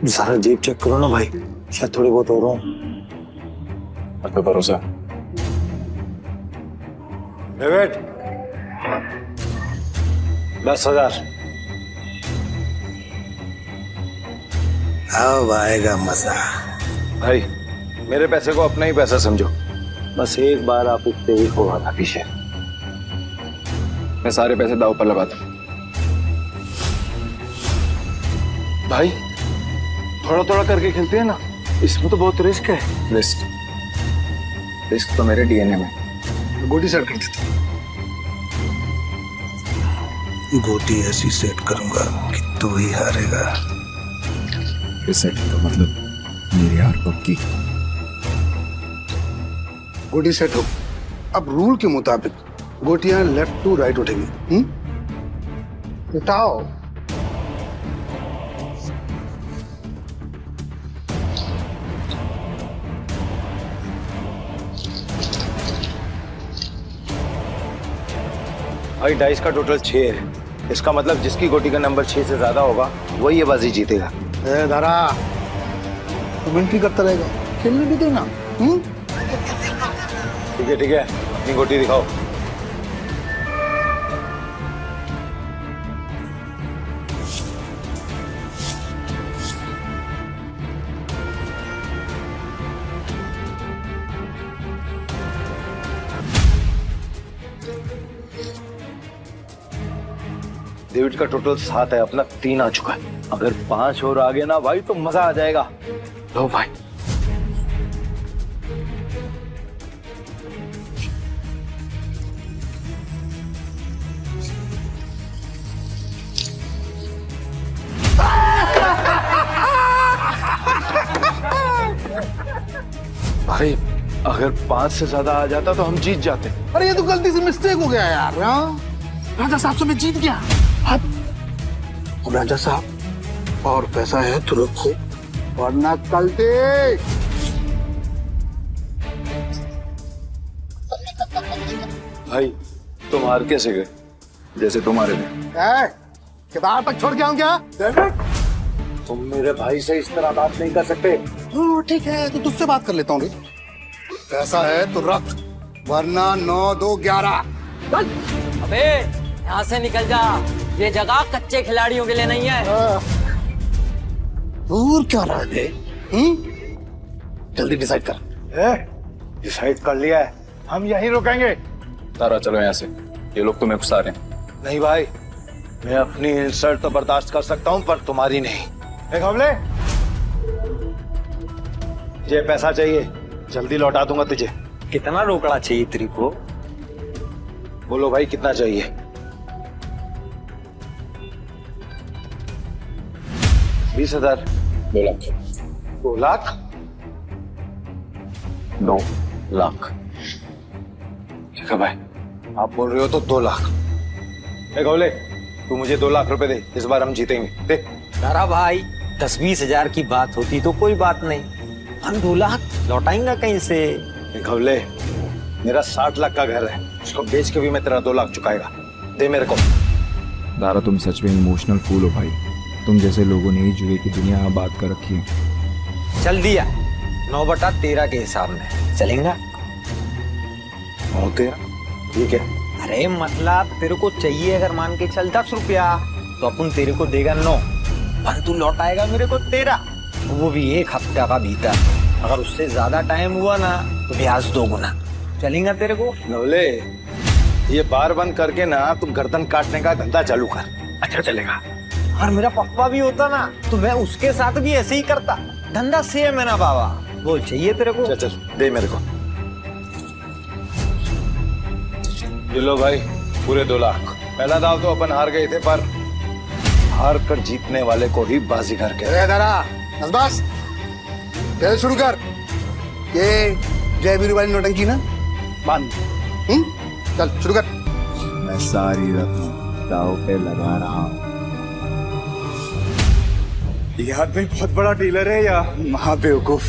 Speaker 1: सारा जेब चेक करो ना भाई, शायद थोड़ी बहुत हो रहा हूँ।
Speaker 4: आप पे भरोसा।
Speaker 1: डेविड, 10,000। अब आएगा मजा। भाई मेरे पैसे को अपना ही पैसा समझो, बस एक बार आप उठते ही हो आना पीछे।
Speaker 4: मैं सारे पैसे दाव पर लगाता हूँ।
Speaker 1: भाई थोड़ा थोड़ा करके खेलते हैं ना, इसमें तो बहुत रिस्क है।
Speaker 4: रिस्क तो मेरे डीएनए में।
Speaker 13: गोटी सेट कर देता हूँ। गोटी ऐसी सेट करूंगा कि तू ही हारेगा।
Speaker 12: सेटिंग का मतलब मेरी हार पक्की।
Speaker 13: गोटी सेट हो। अब रूल के मुताबिक गोटियां लेफ्ट टू राइट उठेंगी। उठाओ।
Speaker 1: भाई डाइस का टोटल 6 है, इसका मतलब जिसकी गोटी का नंबर 6 से ज्यादा होगा वही ये बाजी जीतेगा।
Speaker 13: दारा तू मिनट्री करता रहेगा, खेलने भी देना।
Speaker 1: ठीक है, अपनी गोटी दिखाओ। डेविड का टोटल 7 है, अपना 3 आ चुका है। अगर 5 और आगे ना भाई तो मजा आ जाएगा। लो भाई। भाई अगर 5 से ज्यादा आ जाता तो हम जीत जाते।
Speaker 13: अरे ये तो गलती से मिस्टेक हो गया यार। राजा साहब से मैं जीत गया। अब राजा साहब और पैसा है तो रखो, वरना कल देख।
Speaker 1: भाई तुम हार कैसे गए?
Speaker 4: जैसे तुम्हारे में।
Speaker 13: किताब तक छोड़ के आऊं क्या?
Speaker 1: तुम मेरे भाई से इस तरह बात नहीं कर सकते।
Speaker 13: ठीक है तो तुझसे बात कर लेता हूँ। पैसा है तो रख, वरना 9, 2, 11।
Speaker 9: अबे यहाँ से निकल जा, ये जगह कच्चे खिलाड़ियों के लिए नहीं है।
Speaker 13: दूर क्या रह गए? जल्दी डिसाइड कर।
Speaker 1: डिसाइड कर लिया है, हम यहीं रुकेंगे।
Speaker 4: तारा चलो यहाँ से, ये लोग तुम्हें घुसा रहे हैं।
Speaker 1: नहीं भाई, मैं अपनी इंसल्ट तो बर्दाश्त कर सकता हूँ पर तुम्हारी नहीं। एक हमले, ये पैसा चाहिए, जल्दी लौटा दूंगा तुझे।
Speaker 9: कितना रोकड़ा चाहिए तेरे को?
Speaker 1: बोलो भाई कितना चाहिए? 20,000।
Speaker 4: 2 लाख।
Speaker 1: 2 लाख?
Speaker 4: 2 लाख।
Speaker 1: ठीक है भाई, आप बोल रहे हो तो 2 लाख। एक हमले, तू मुझे 2 लाख रुपए दे, इस बार हम जीतेंगे। दे।
Speaker 9: तारा भाई 10-20 हजार की बात होती तो कोई बात नहीं, हम 2 लाख लौटाएंगे कहीं से।
Speaker 1: घवले, मेरा 60 लाख का घर है, उसको बेच के भी मैं तेरा 2 लाख चुकाएगा। दे मेरे को।
Speaker 12: दारा तुम सच में इमोशनल फूल हो भाई। तुम जैसे लोगों ने ही जुए की दुनिया आबाद कर रखी है।
Speaker 9: चल दिया, 9/13 के हिसाब में चलेगा।
Speaker 1: 9/13 ठीक है,
Speaker 9: अरे मतलब तेरे को चाहिए अगर मान के चल 10 रुपया तो अपन तेरे को देगा 9, पर तू लौटाएगा मेरे को 13, वो भी 1 हफ्ता का भीतर। अगर उससे ज्यादा टाइम हुआ ना तो ब्याज 2 गुना। चलेगा तेरे को?
Speaker 1: नवले, ये बार बंद करके ना तुम गर्दन काटने का धंधा चालू कर।
Speaker 9: अच्छा चलेगा। और मेरा पप्पा भी होता ना तो मैं उसके साथ भी ऐसे ही करता। धंधा सेम है ना बाबा। बोल चाहिए तेरे को?
Speaker 1: चल चल दे मेरे को। ये लो भाई, पूरे 2 लाख। पहला दाव तो अपन हार गए थे, पर हार कर जीतने वाले को ही बाजीगर कहते हैं।
Speaker 13: दादा बस पहले शुरू कर। ये जय वीरू वाली नोटंकी ना बंद। चल शुरू कर।
Speaker 12: मैं सारी रकम दाव पे लगा रहा हूँ।
Speaker 1: ये आदमी बहुत बड़ा डीलर है या महा बेवकूफ?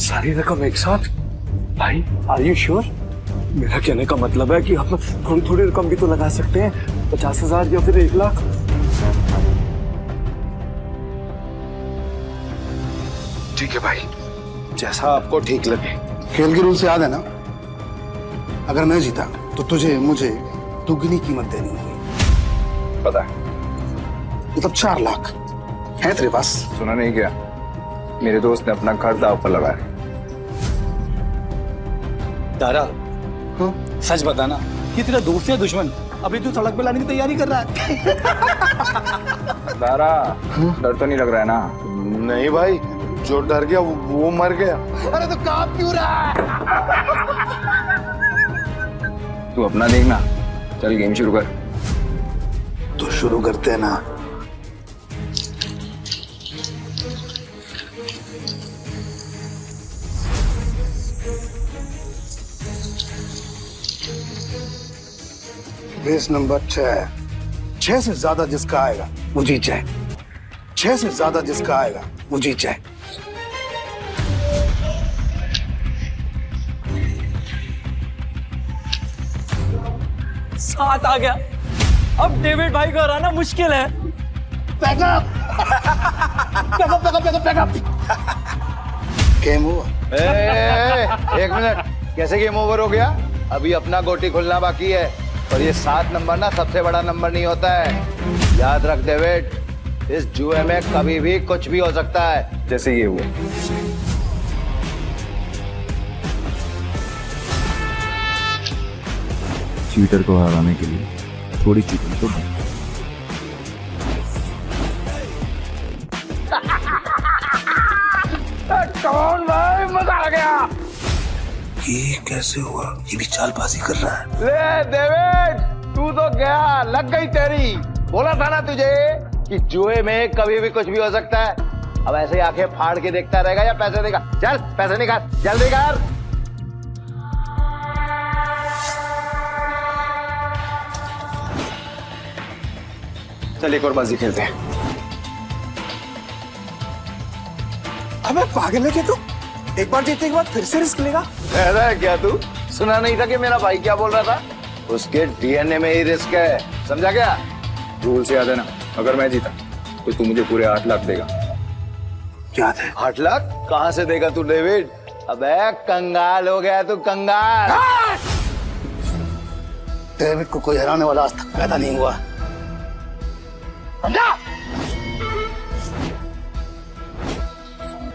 Speaker 10: सारी रकम एक साथ? भाई आर यू श्योर? मेरा कहने का मतलब है कि हम थोड़ी थोड़ी रकम भी तो लगा सकते हैं, 50,000 या फिर 1 लाख।
Speaker 1: ठीक है भाई, जैसा आपको ठीक लगे।
Speaker 13: खेल के रूल से याद है ना, अगर मैं जीता तो तुझे मुझे दुगनी कीमत देनी होगी।
Speaker 4: पता है।
Speaker 13: मतलब 4 लाख है तेरे पास?
Speaker 4: सुना नहीं क्या? मेरे दोस्त ने अपना घर दाव पर लगाया।
Speaker 10: दारा, सच बताना, ये तेरा दोस्त या दुश्मन? अभी तू सड़क पे लाने की तैयारी कर रहा है।
Speaker 4: दारा, डर तो नहीं लग रहा है ना?
Speaker 1: नहीं भाई, जो डर गया वो मर गया।
Speaker 13: अरे तो काम क्यों रहा है?
Speaker 4: तू अपना देखना। चल गेम शुरू कर।
Speaker 13: तो शुरू करते हैं ना। Base number 6। 6 से ज्यादा जिसका आएगा वो जीत जाए। 6 से ज्यादा जिसका आएगा वो जीत जाए।
Speaker 8: सात आ गया। अब डेविड भाई को हराना मुश्किल है।
Speaker 13: पैकअप गेम हुआ।
Speaker 1: एक मिनट, कैसे गेम ओवर हो गया? अभी अपना गोटी खुलना बाकी है। और ये 7 नंबर ना सबसे बड़ा नंबर नहीं होता है। याद रख डेविड, इस जुए में कभी भी कुछ भी हो सकता है।
Speaker 4: जैसे ये हुआ।
Speaker 12: चीटर को हराने के लिए थोड़ी चीटिंग तो बनती है।
Speaker 1: कौन भाई, मजा आ गया।
Speaker 13: ये कैसे हुआ? ये भी चालबाजी कर रहा है।
Speaker 1: ले डेविड, तू तो गया, लग गई तेरी। बोला था ना तुझे कि जुए में कभी भी कुछ भी हो सकता है। अब ऐसे ही आंखें फाड़ के देखता रहेगा या पैसे देगा? चल पैसे निकाल, जल्दी कर।
Speaker 4: चल एक और बाजी खेलते हैं।
Speaker 13: अबे पागल है क्या तू? एक बार जीतने के बाद फिर से रिस्क लेगा?
Speaker 1: ऐसा है क्या? तू सुना नहीं था कि मेरा भाई क्या बोल रहा था? उसके डीएनए में ही रिस्क है, समझा क्या?
Speaker 4: रूल से याद है ना, अगर मैं जीता तो तू मुझे पूरे 8 लाख देगा।
Speaker 13: याद है।
Speaker 1: 8 लाख कहाँ से देगा तू डेविड? अबे कंगाल हो गया तू, कंगाल।
Speaker 13: डेविड को कोई हराने वाला आज तक पैदा नहीं हुआ, समझा?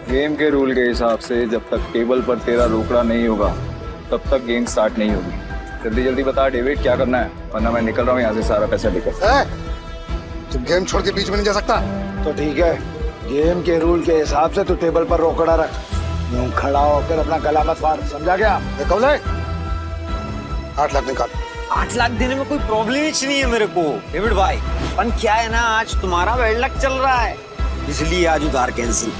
Speaker 4: गेम के रूल के हिसाब से जब तक टेबल पर तेरा रोकड़ा नहीं होगा तब तक गेम स्टार्ट नहीं होगी। जल्दी जल्दी बता डेविड, क्या करना है, वरना मैं निकल रहा हूँ यहाँ से सारा पैसा लेकर।
Speaker 13: तुम गेम छोड़ के बीच में नहीं जा सकता।
Speaker 1: तो ठीक है, गेम के रूल के हिसाब से तू टेबल पर रोकड़ा रख। यूं खड़ा होकर अपना गला मत फाड़, समझा क्या?
Speaker 13: कब ले 8 लाख निकाल।
Speaker 9: 8 लाख देने में कोई प्रॉब्लम ही नहीं है मेरे को डेविड भाई। पर क्या है ना, आज तुम्हारा बैड लक चल रहा है, इसलिए आज उधार कैंसिल।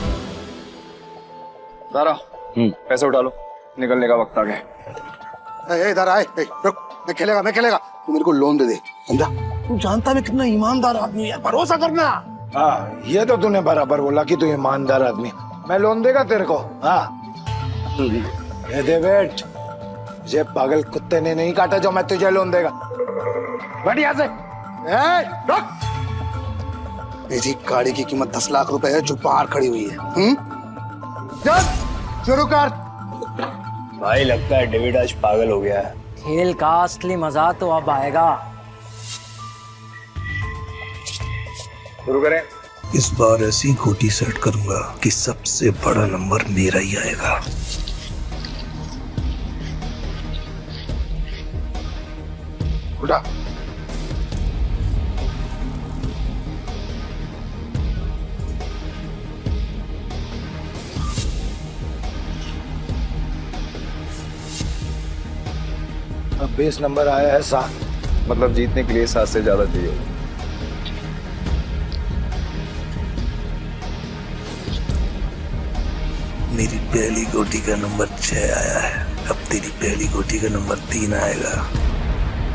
Speaker 4: दारा, पैसे उठा लो, निकलने का वक्त आ गया।
Speaker 13: इधर आए, रुक, मैं खेलेगा। तू मेरे को लोन दे दे, समझा? तू जानता मैं कितना ईमानदार आदमी है, भरोसा करना।
Speaker 1: हाँ, ये तो तूने बराबर बोला कि तू ईमानदार आदमी। मैं लोन देगा तेरे को? हाँ ये डेविड, ये पागल कुत्ते ने नहीं काटा जो मैं तुझे लोन देगा। बढ़िया से रुक।
Speaker 13: मेरी गाड़ी की कीमत 10 लाख रुपए है जो बाहर खड़ी हुई है। चल शुरू कर।
Speaker 10: भाई लगता है डेविड आज पागल हो गया है।
Speaker 9: खेल का असली मजा तो अब आएगा।
Speaker 4: शुरू करें।
Speaker 13: इस बार ऐसी गोटी सेट करूंगा कि सबसे बड़ा नंबर मेरा ही आएगा। उठा।
Speaker 1: अब बेस नंबर आया है 7।
Speaker 4: मतलब जीतने के लिए 7 से ज्यादा चाहिए।
Speaker 13: मेरी पहली गोटी का नंबर 6 आया है। अब तेरी पहली गोटी का नंबर 3 आएगा।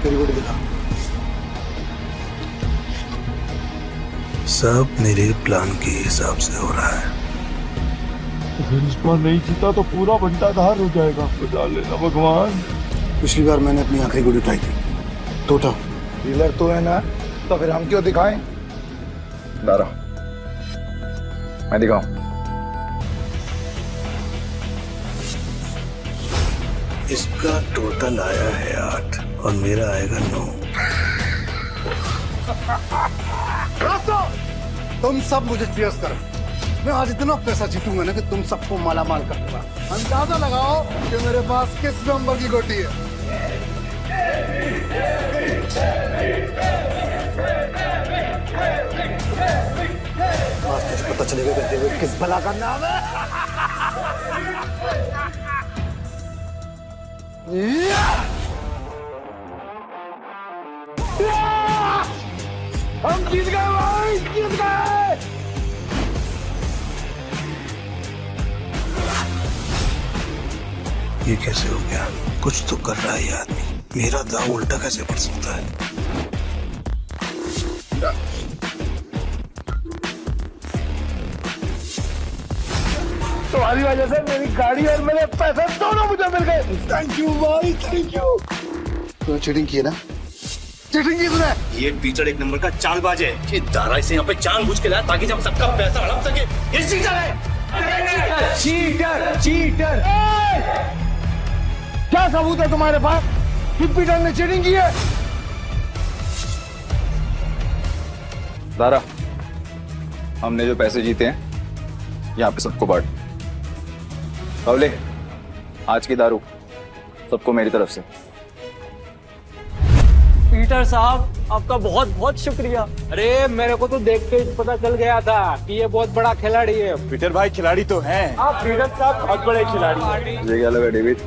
Speaker 13: तेरी गोटी दिखा। सब मेरे प्लान के हिसाब से हो रहा है।
Speaker 10: अगर इस बार नहीं जीता तो पूरा बंटाधार हो जाएगा। बचा लेना भगवान।
Speaker 13: पिछली बार मैंने अपनी आखिरी गोली उठाई थी। टोटा
Speaker 1: डीलर तो है ना, तो फिर हम क्यों दिखाएं?
Speaker 4: दारा, मैं दिखाऊं।
Speaker 13: इसका टोटल आया है 8 और मेरा आएगा 9। तुम सब मुझे चीयर्स करो। मैं आज इतना पैसा जीतूंगा ना कि तुम सबको माला माल कर दूंगा। अंदाजा लगाओ कि मेरे पास किस नंबर की गोटी है। आज तुझे पता चलेगा कि डेविड किस भला का नाम है। हम जीत गए भाई, जीत गए। ये कैसे हो गया? कुछ तो कर रहा है ये आदमी। मेरा दाव उल्टा कैसे पड़ सकता है? तुम्हारी वजह से मेरी गाड़ी और मेरे पैसे दोनों मुझे मिल गए। थैंक यू भाई, थैंक यू। तूने चीटिंग की है ना? चीटिंग की तूने?
Speaker 10: ये टीचर एक नंबर का चालबाज है। ये दारा इसे यहाँ पे जानबूझ के लाया ताकि जब सबका पैसा हड़प सके। ये चीटर है।
Speaker 3: Cheater, cheater.
Speaker 13: क्या सबूत है तुम्हारे पास कि पीटर ने चीटिंग की है?
Speaker 4: दारा, हमने जो पैसे जीते हैं यहाँ पे सबको बांट। कवले, आज की दारू सबको मेरी तरफ से।
Speaker 9: पीटर साहब, आपका बहुत बहुत शुक्रिया।
Speaker 3: अरे मेरे को तो देख के पता चल गया था कि ये बहुत बड़ा खिलाड़ी है।
Speaker 10: पीटर भाई खिलाड़ी तो हैं।
Speaker 3: आप पीटर साहब बहुत बड़े खिलाड़ी हैं।
Speaker 4: मुझे क्या लगा डेविड,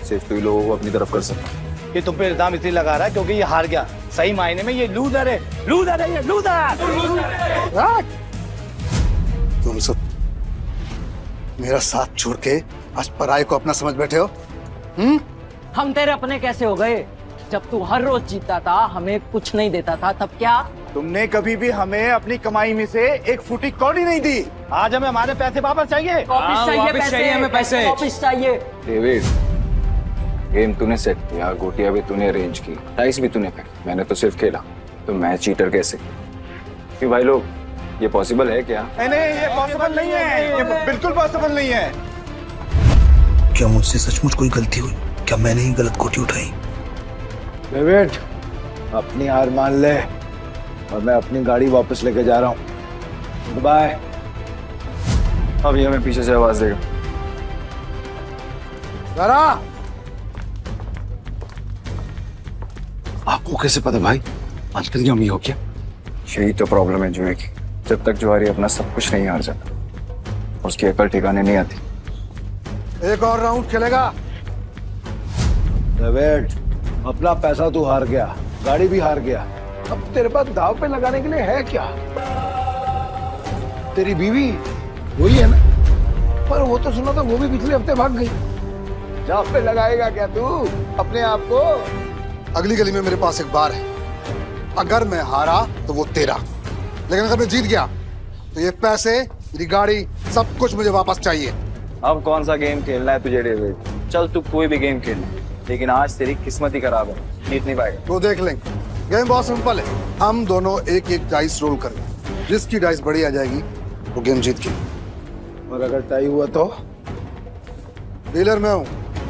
Speaker 4: सिर्फ तू ही लोगों को अपनी तरफ कर सकता।
Speaker 3: ये तुम पे इल्जाम इसलिए लगा रहा है क्योंकि ये हार गया। सही मायने में ये लूजर है, लूजर है, ये लूजर।
Speaker 13: तुम सब मेरा साथ छोड़ के आज पराये को अपना समझ बैठे हो।
Speaker 9: हम तेरे अपने कैसे हो गए? जब तू हर रोज जीता था, हमें कुछ नहीं देता था, तब क्या?
Speaker 10: तुमने कभी भी हमें अपनी कमाई में से एक फुटी कौड़ी नहीं दी। आज हमें हमारे पैसे वापस चाहिए।
Speaker 9: वापस चाहिए, हमें पैसे वापस चाहिए।
Speaker 4: डेविड, गेम तूने सेट किया, गोटियां भी तूने अरेंज की, डाइस भी तूने फेंकी, मैंने तो सिर्फ खेला। तो मैं चीटर कैसे? क्यों भाई लोग, ये पॉसिबल है क्या?
Speaker 10: नहीं, ये पॉसिबल नहीं है। ये बिल्कुल पॉसिबल नहीं है।
Speaker 13: क्या मुझसे सचमुच कोई गलती हुई? क्या मैंने ही गलत गोटी उठाई?
Speaker 1: डेविड, अपनी हार मान ले और मैं अपनी गाड़ी वापस लेके जा रहा हूँ। बाय।
Speaker 4: अभी हमें पीछे से आवाज देगा।
Speaker 1: जरा आपको कैसे पता भाई? आजकल क्या हो क्या?
Speaker 4: यही तो प्रॉब्लम है जुए की। जब तक जुआरी अपना सब कुछ नहीं हार जाता, उसकी अकल ठिकाने नहीं आती।
Speaker 13: एक और राउंड खेलेगा?
Speaker 1: डेविड, अपना पैसा तू हार गया, गाड़ी भी हार गया। अब तेरे पास दाव पे लगाने के लिए है क्या? तेरी बीवी वही है ना? पर वो तो सुना था वो भी पिछले हफ्ते भाग गई। दाव पे लगाएगा क्या तू अपने आप को?
Speaker 13: अगली गली में मेरे पास एक बार है। अगर मैं हारा तो वो तेरा, लेकिन अगर मैं जीत गया तो ये पैसे, मेरी गाड़ी, सब कुछ मुझे वापस चाहिए।
Speaker 4: अब कौन सा गेम खेलना है तुझे डेविड? चल तू कोई भी गेम खेल, लेकिन आज तेरी किस्मत ही खराब है, जीत नहीं पाएगा।
Speaker 13: तो देख लेंगे। गेम बहुत सिंपल है। हम दोनों एक एक डाइस रोल करेंगे, जिसकी डाइस बड़ी आ जाएगी वो गेम जीत गई।
Speaker 1: और अगर टाई हुआ तो?
Speaker 13: डीलर मैं हूँ,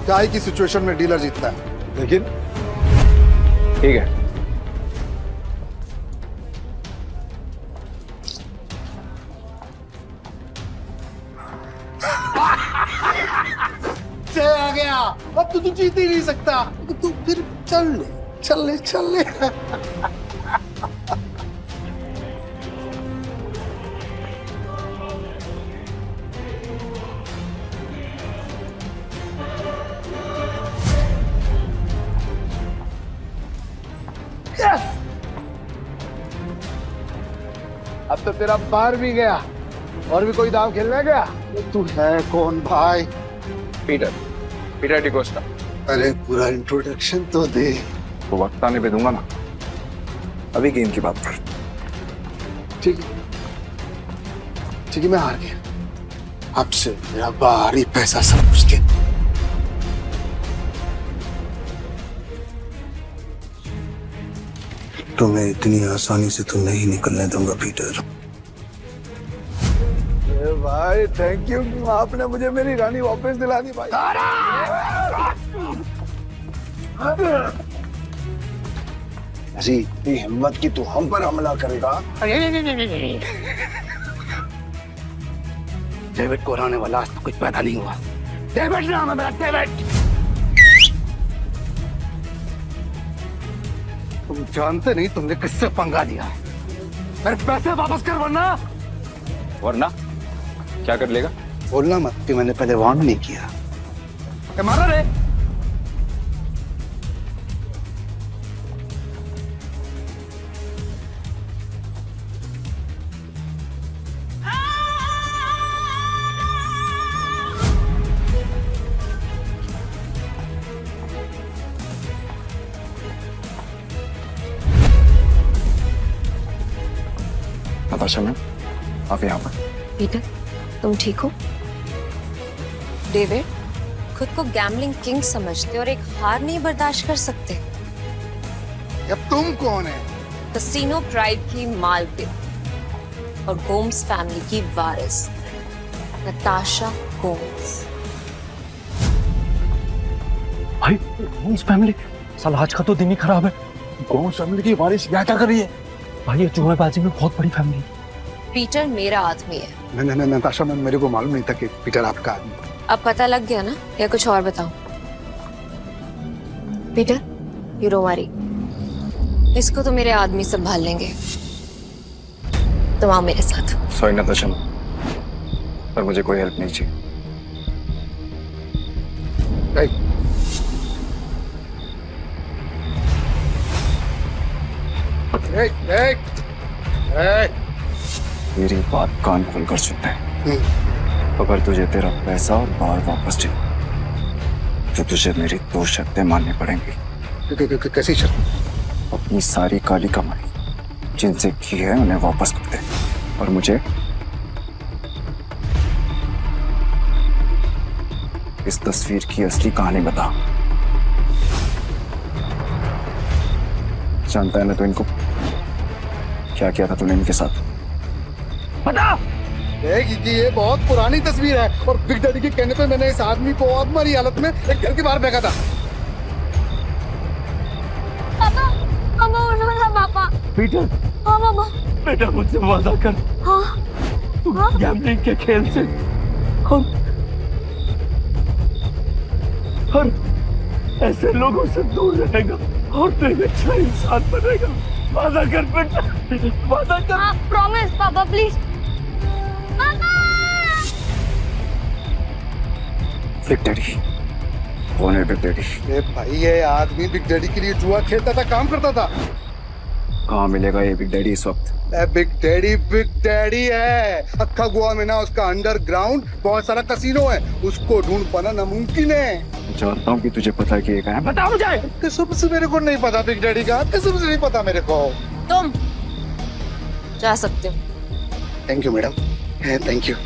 Speaker 13: टाई की सिचुएशन में डीलर जीतता है।
Speaker 1: लेकिन
Speaker 4: ठीक है,
Speaker 13: जय आ गया। अब तो तू जीत ही नहीं सकता, तो तू फिर चल ले चल ले चल ले। अब तो तेरा बाहर भी गया। और भी कोई दाव खेलने गया? तू है कौन भाई?
Speaker 4: पीटर डिकोस्टा।
Speaker 13: अरे पूरा इंट्रोडक्शन तो दे।
Speaker 4: तो वक्त आने पे दूंगा ना, अभी गेम की बात कर।
Speaker 13: ठीक है, मैं हार गया। अब से मेरा बाहरी पैसा सब कुछ दे। तुम्हें इतनी आसानी से तो नहीं निकलने दूंगा पीटर। भाई थैंक यू, आपने मुझे मेरी रानी वापस दिला दी भाई। ऐसी इतनी हिम्मत की तू हम पर हमला करेगा? डेविड को हराने वाला आज तो कुछ पैदा नहीं हुआ। डेविड नाम है मेरा, डेविड। तुम जानते नहीं तुमने किससे पंगा लिया। मेरे पैसे वापस कर
Speaker 4: वरना क्या कर लेगा?
Speaker 13: बोलना मत कि मैंने पहले वार्न नहीं किया। मारा रे।
Speaker 4: नताशा मैम, आप यहाँ पर?
Speaker 7: पीटर, तुम ठीक हो? डेविड खुद को गैम्बलिंग किंग समझते और एक हार नहीं बर्दाश्त कर सकते।
Speaker 13: अब तुम कौन है?
Speaker 7: कसिनो प्राइड की मालकिन और गोम्स फैमिली की वारिस नताशा गोम्स।
Speaker 10: भाई गोम्स फैमिली, साला आज का तो दिन ही खराब है।
Speaker 13: गोम्स फैमिली की वारिस यहाँ क्या कर रही है?
Speaker 10: भाई ये जुएबाजी में बहुत बड़ी फैमिली है।
Speaker 7: पीटर मेरा आदमी है।
Speaker 13: नहीं नताशा, मेरे को मालूम नहीं था कि पीटर आपका आदमी।
Speaker 7: अब पता लग गया ना, या कुछ और बताओ? पीटर, यू डोंट वरी, इसको तो मेरे आदमी संभाल लेंगे। तुम आओ मेरे साथ।
Speaker 4: सॉरी नताशा मैम, पर मुझे कोई हेल्प नहीं चाहिए। मेरी बात कान खोलकर सुनना है। अगर तुझे तेरा पैसा और बार वापस चाहिए तो तुझे मेरी 2 शर्तें माननी पड़ेंगी।
Speaker 13: कैसी शर्त?
Speaker 4: अपनी सारी काली कमाई जिनसे की है उन्हें वापस कर दे, और मुझे इस तस्वीर की असली कहानी बता। जानता है ना तो इनको क्या किया था तूने इनके साथ?
Speaker 13: बता। ये बहुत पुरानी तस्वीर है और बिग डैडी के कहने पे मैंने इस आदमी को अधमरी हालत में एक घर के बाहर फेंका था।
Speaker 6: पापा, पापा उठो ना पापा।
Speaker 10: पीटर।
Speaker 6: हाँ पापा।
Speaker 10: बेटा मुझसे वादा कर।
Speaker 6: हाँ।
Speaker 10: तू गैम्बलिंग के खेल से और ऐसे लोगों से दूर रहेगा और तू एक अच्छा इंसान बनेगा। वादा कर बेटा, वादा कर।
Speaker 6: हाँ, प्रॉमिस पापा प्लीज। पापा।
Speaker 4: बिग डैडी कौन है? Big daddy?
Speaker 13: ये भाई ये आदमी बिग डैडी के लिए जुआ खेलता था, काम करता था।
Speaker 4: कहाँ मिलेगा ये बिग डैडी इस वक्त?
Speaker 13: बिग डैडी है। अक्खा गोवा में ना उसका अंडरग्राउंड बहुत सारा कसीनो है, उसको ढूंढ पाना नामुमकिन है।
Speaker 4: जानता हूँ कि तुझे पता है कि ये कहाँ है। बता मुझे।
Speaker 13: कसम से मेरे को नहीं पता बिग डैडी का, कसम से नहीं पता मेरे को।
Speaker 7: तुम जा सकते हो।
Speaker 13: Thank you madam, thank you.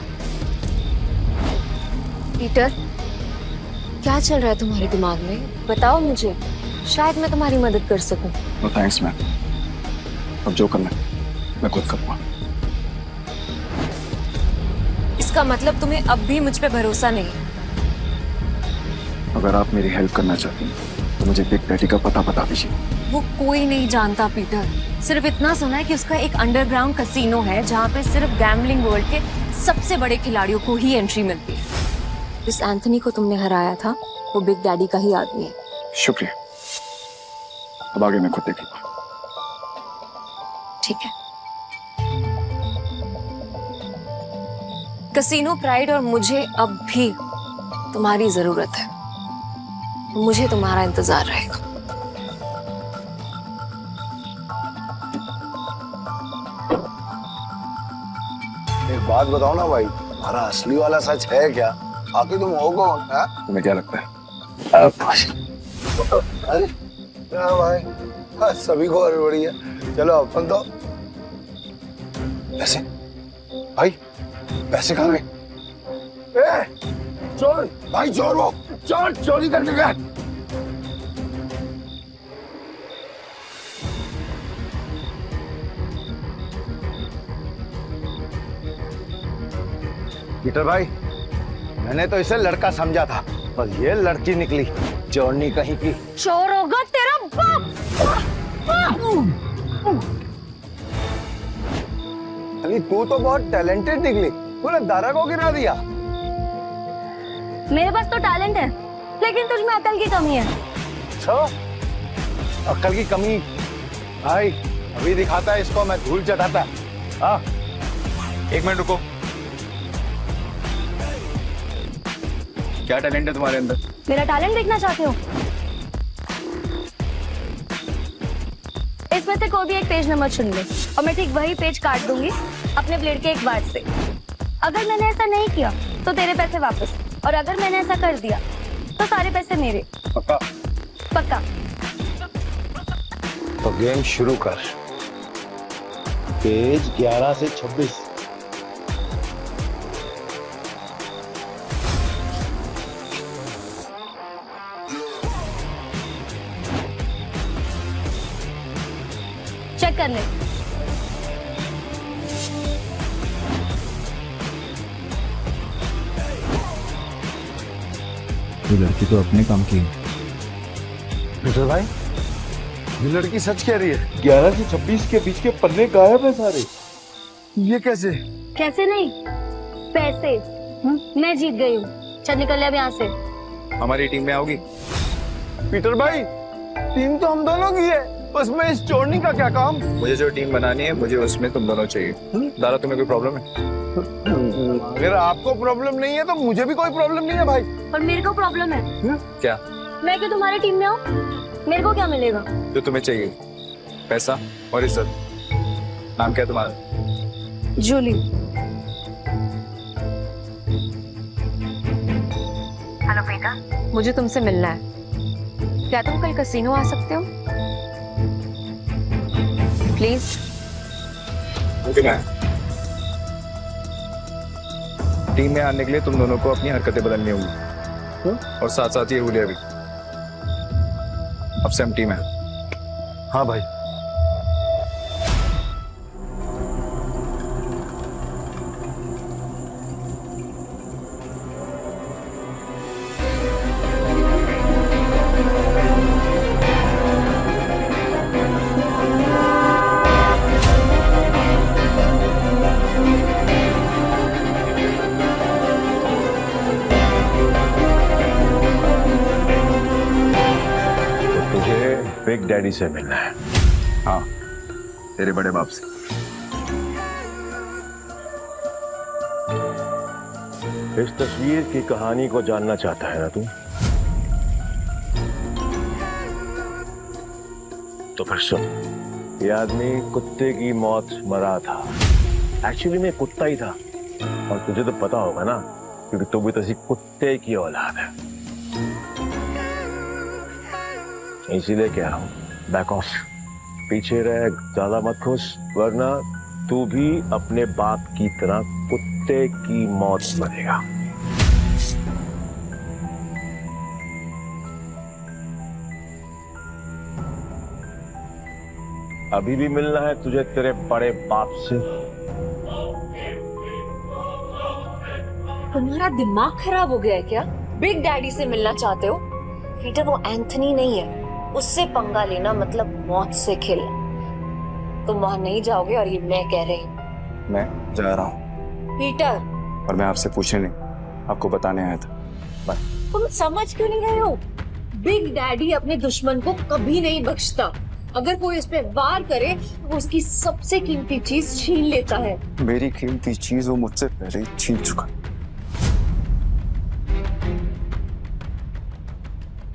Speaker 7: Peter, क्या चल रहा है तुम्हारे दिमाग में? बताओ मुझे, शायद मैं तुम्हारी मदद कर सकूं।
Speaker 4: नो थैंक्स मैम, अब जो करना है मैं खुद करूँगा।
Speaker 7: इसका मतलब तुम्हें अब भी मुझ पे भरोसा नहीं है?
Speaker 4: अगर आप मेरी हेल्प करना चाहती हैं तो मुझे बिग डैडी का पता दीजिए।
Speaker 7: वो कोई नहीं जानता पीटर, सिर्फ इतना सुना है कि उसका एक अंडरग्राउंड कसीनो है जहाँ पे सिर्फ गैम्बलिंग वर्ल्ड के सबसे बड़े खिलाड़ियों को ही एंट्री मिलती है। जिस एंथनी को तुमने हराया था वो बिग डैडी का ही आदमी है।
Speaker 4: शुक्रिया, अब आगे मैं खुद देख लूंगा।
Speaker 7: ठीक है। कसीनो प्राइड और मुझे अब भी तुम्हारी जरूरत है। मुझे तुम्हारा इंतजार रहेगा।
Speaker 1: एक बात बताओ ना भाई, तुम्हारा असली वाला सच है क्या? आखिर तुम हो कौन?
Speaker 4: तुम्हें क्या लगता है?
Speaker 1: अरे क्या भाई, सभी को हड़बड़ी है। चलो अपन तो पैसे, भाई पैसे कहाँ गए? चोर भाई, चोर वो चोर चोरी करके गए। पीटर भाई, मैंने तो इसे लड़का समझा था, पर ये लड़की निकली चोरनी कहीं की।
Speaker 7: चोर होगा तेरा बाप।
Speaker 1: अरे तू तो बहुत टैलेंटेड निकली, तूने दारा को गिरा दिया।
Speaker 6: मेरे पास तो टैलेंट है, लेकिन तुझमें अकल की कमी है।
Speaker 1: अकल की कमी? भाई अभी दिखाता है इसको, मैं धूल चढ़ाता। हाँ,
Speaker 4: एक मिनट रुको। क्या टैलेंट है तुम्हारे अंदर?
Speaker 6: मेरा टैलेंट देखना चाहते हो? इसमें से कोई भी एक पेज नंबर चुन ले और मैं ठीक वही पेज काट दूंगी अपने ब्लेड के एक बार से। अगर मैंने ऐसा नहीं किया तो तेरे पैसे वापस, और अगर मैंने ऐसा कर दिया तो सारे पैसे मेरे।
Speaker 1: पक्का?
Speaker 6: पक्का।
Speaker 1: तो गेम शुरू कर। पेज 11 से 26।
Speaker 6: चेक कर ले।
Speaker 12: ये लड़की तो अपने काम की है।
Speaker 1: पीटर भाई, ये लड़की सच कह रही है।
Speaker 10: 11 से 26 के बीच के पन्ने गायब है सारे।
Speaker 1: ये कैसे?
Speaker 6: कैसे नहीं, पैसे मैं जीत गई हूँ। चल निकल ले अब यहाँ से।
Speaker 4: हमारी टीम में आओगी?
Speaker 1: पीटर भाई, टीम तो हम दोनों की है, उसमें इस चोरनी का क्या काम?
Speaker 4: मुझे जो टीम बनानी है, मुझे उसमें तुम दोनों चाहिए। दारा, तुम्हें कोई प्रॉब्लम है?
Speaker 1: अगर आपको प्रॉब्लम नहीं है तो मुझे भी कोई प्रॉब्लम नहीं है भाई।
Speaker 6: और मेरे को प्रॉब्लम है।
Speaker 4: क्या?
Speaker 6: मैं क्यों तुम्हारी टीम में आऊँ? मेरे को क्या मिलेगा?
Speaker 4: जो तुम्हें चाहिए, पैसा और इज्जत। नाम क्या है तुम्हारा?
Speaker 6: जूली।
Speaker 7: हेलो बेटा, मुझे तुमसे मिलना है। क्या तुम कल कसीनो आ सकते हो? प्लीज।
Speaker 4: टीम में आने के लिए तुम दोनों को अपनी हरकतें बदलनी होंगी, और साथ साथ ये हुलिया भी। अब से हम टीम है।
Speaker 1: हाँ भाई।
Speaker 2: बिग डैडी से मिलना है।
Speaker 4: हाँ, तेरे बड़े बाप से।
Speaker 2: इस तस्वीर की कहानी को जानना चाहता है ना तू? तो फिर सुन, ये आदमी कुत्ते की मौत मरा था। एक्चुअली में कुत्ता ही था, और तुझे तो पता होगा ना, क्योंकि तू भी तो किसी कुत्ते की औलाद है। इसीलिए कह रहा हूं, बैक ऑफ, पीछे रह, ज्यादा मत खुश, वरना तू भी अपने बाप की तरह कुत्ते की मौत मरेगा। अभी भी मिलना है तुझे तेरे बड़े बाप से?
Speaker 7: तुम्हारा दिमाग खराब हो गया है क्या? बिग डैडी से मिलना चाहते हो? पीटर वो एंथनी नहीं है, उससे पंगा लेना मतलब मौत से खेलना। तुम वहां नहीं जाओगे और ये मैं कह रही हूँ।
Speaker 4: मैं जा रहा हूँ
Speaker 7: पीटर,
Speaker 4: और मैं आपसे पूछने नहीं, आपको बताने आया था। बाय।
Speaker 7: तुम समझ क्यों नहीं रहे हो? बिग डैडी अपने दुश्मन को कभी नहीं बख्शता। अगर कोई इस पे वार करे तो उसकी सबसे कीमती चीज छीन लेता है।
Speaker 4: मेरी कीमती चीज वो मुझसे पहले ही छीन चुका है,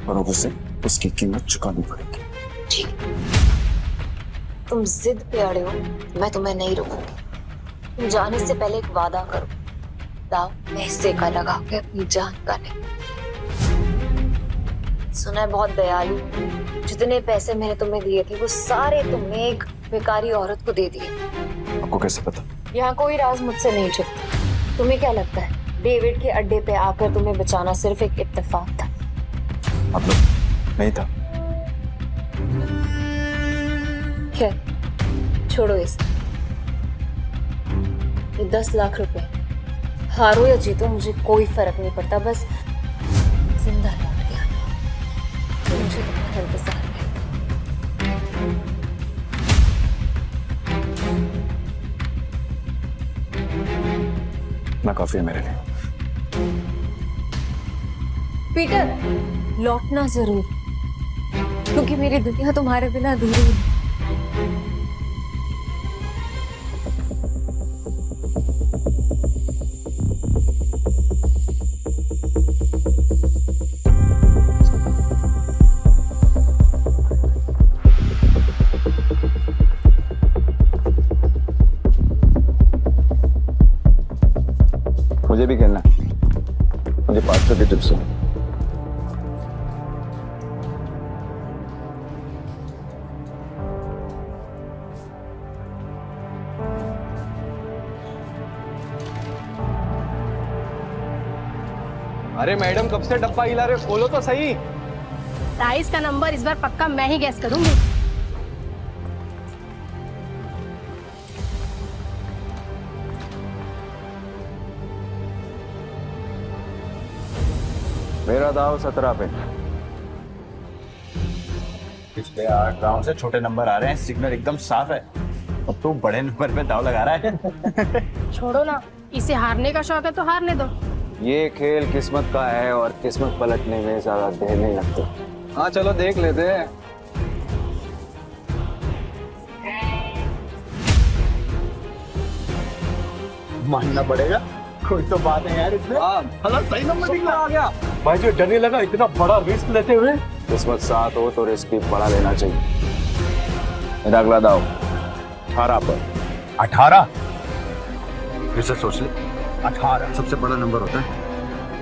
Speaker 4: और अब उसे उसकी कीमत चुकानी पड़ेगी।
Speaker 7: ठीक, तुम जिद पे अड़े हो, मैं तुम्हें नहीं रोकूंगी। तुम जाने से पहले एक वादा करो, दाव पैसे का लगा के अपनी जान का नहीं। सुना है बहुत दयालु, जितने पैसे मैंने तुम्हें दिए थे वो सारे तुमने एक बेकारी औरत को दे दिए।
Speaker 4: आपको कैसे पता?
Speaker 7: यहाँ कोई राज मुझसे नहीं छुपता। तुम्हें क्या लगता है डेविड के अड्डे पे आकर तुम्हें बचाना सिर्फ एक इत्तेफाक था?
Speaker 4: आप लोग नहीं था।
Speaker 7: खैर छोड़ो इस, ये 10 लाख रुपए हारो या जीतो मुझे कोई फर्क नहीं पड़ता, बस जिंदा लौट गया तो मुझे तुम्हारा इंतजार है।
Speaker 4: ना काफी है मेरे लिए।
Speaker 7: पीटर, लौटना जरूर, क्योंकि मेरी दुनिया तुम्हारे बिना अधूरी है।
Speaker 4: मुझे भी खेलना है, मुझे 500 की टिप्स है।
Speaker 9: अरे मैडम कब से डब्बा हिला रहे, खोलो तो सही।
Speaker 6: राइस का नंबर इस बार पक्का मैं ही गैस करूंगी।
Speaker 4: मेरा दाव 17 पे।
Speaker 9: पिछले 8 राउंड से छोटे नंबर आ रहे हैं, सिग्नल एकदम साफ है। अब तो बड़े नंबर पे दाव लगा रहा है।
Speaker 6: छोड़ो ना, इसे हारने का शौक है तो हारने दो।
Speaker 4: ये खेल किस्मत का है और किस्मत पलटने में ज्यादा देर नहीं लगती। हाँ चलो देख लेते हैं।
Speaker 13: मानना पड़ेगा, कोई तो बात है यार इसमें। हाँ सही नंबर निकला आ गया भाई, जो डरने लगा इतना बड़ा रिस्क लेते हुए।
Speaker 4: किस्मत साथ हो तो रिस्क भी बड़ा लेना चाहिए। मेरा अगला दाव 18 पर।
Speaker 13: 18? फिर से सोच ले, 18 सबसे बड़ा नंबर होता है।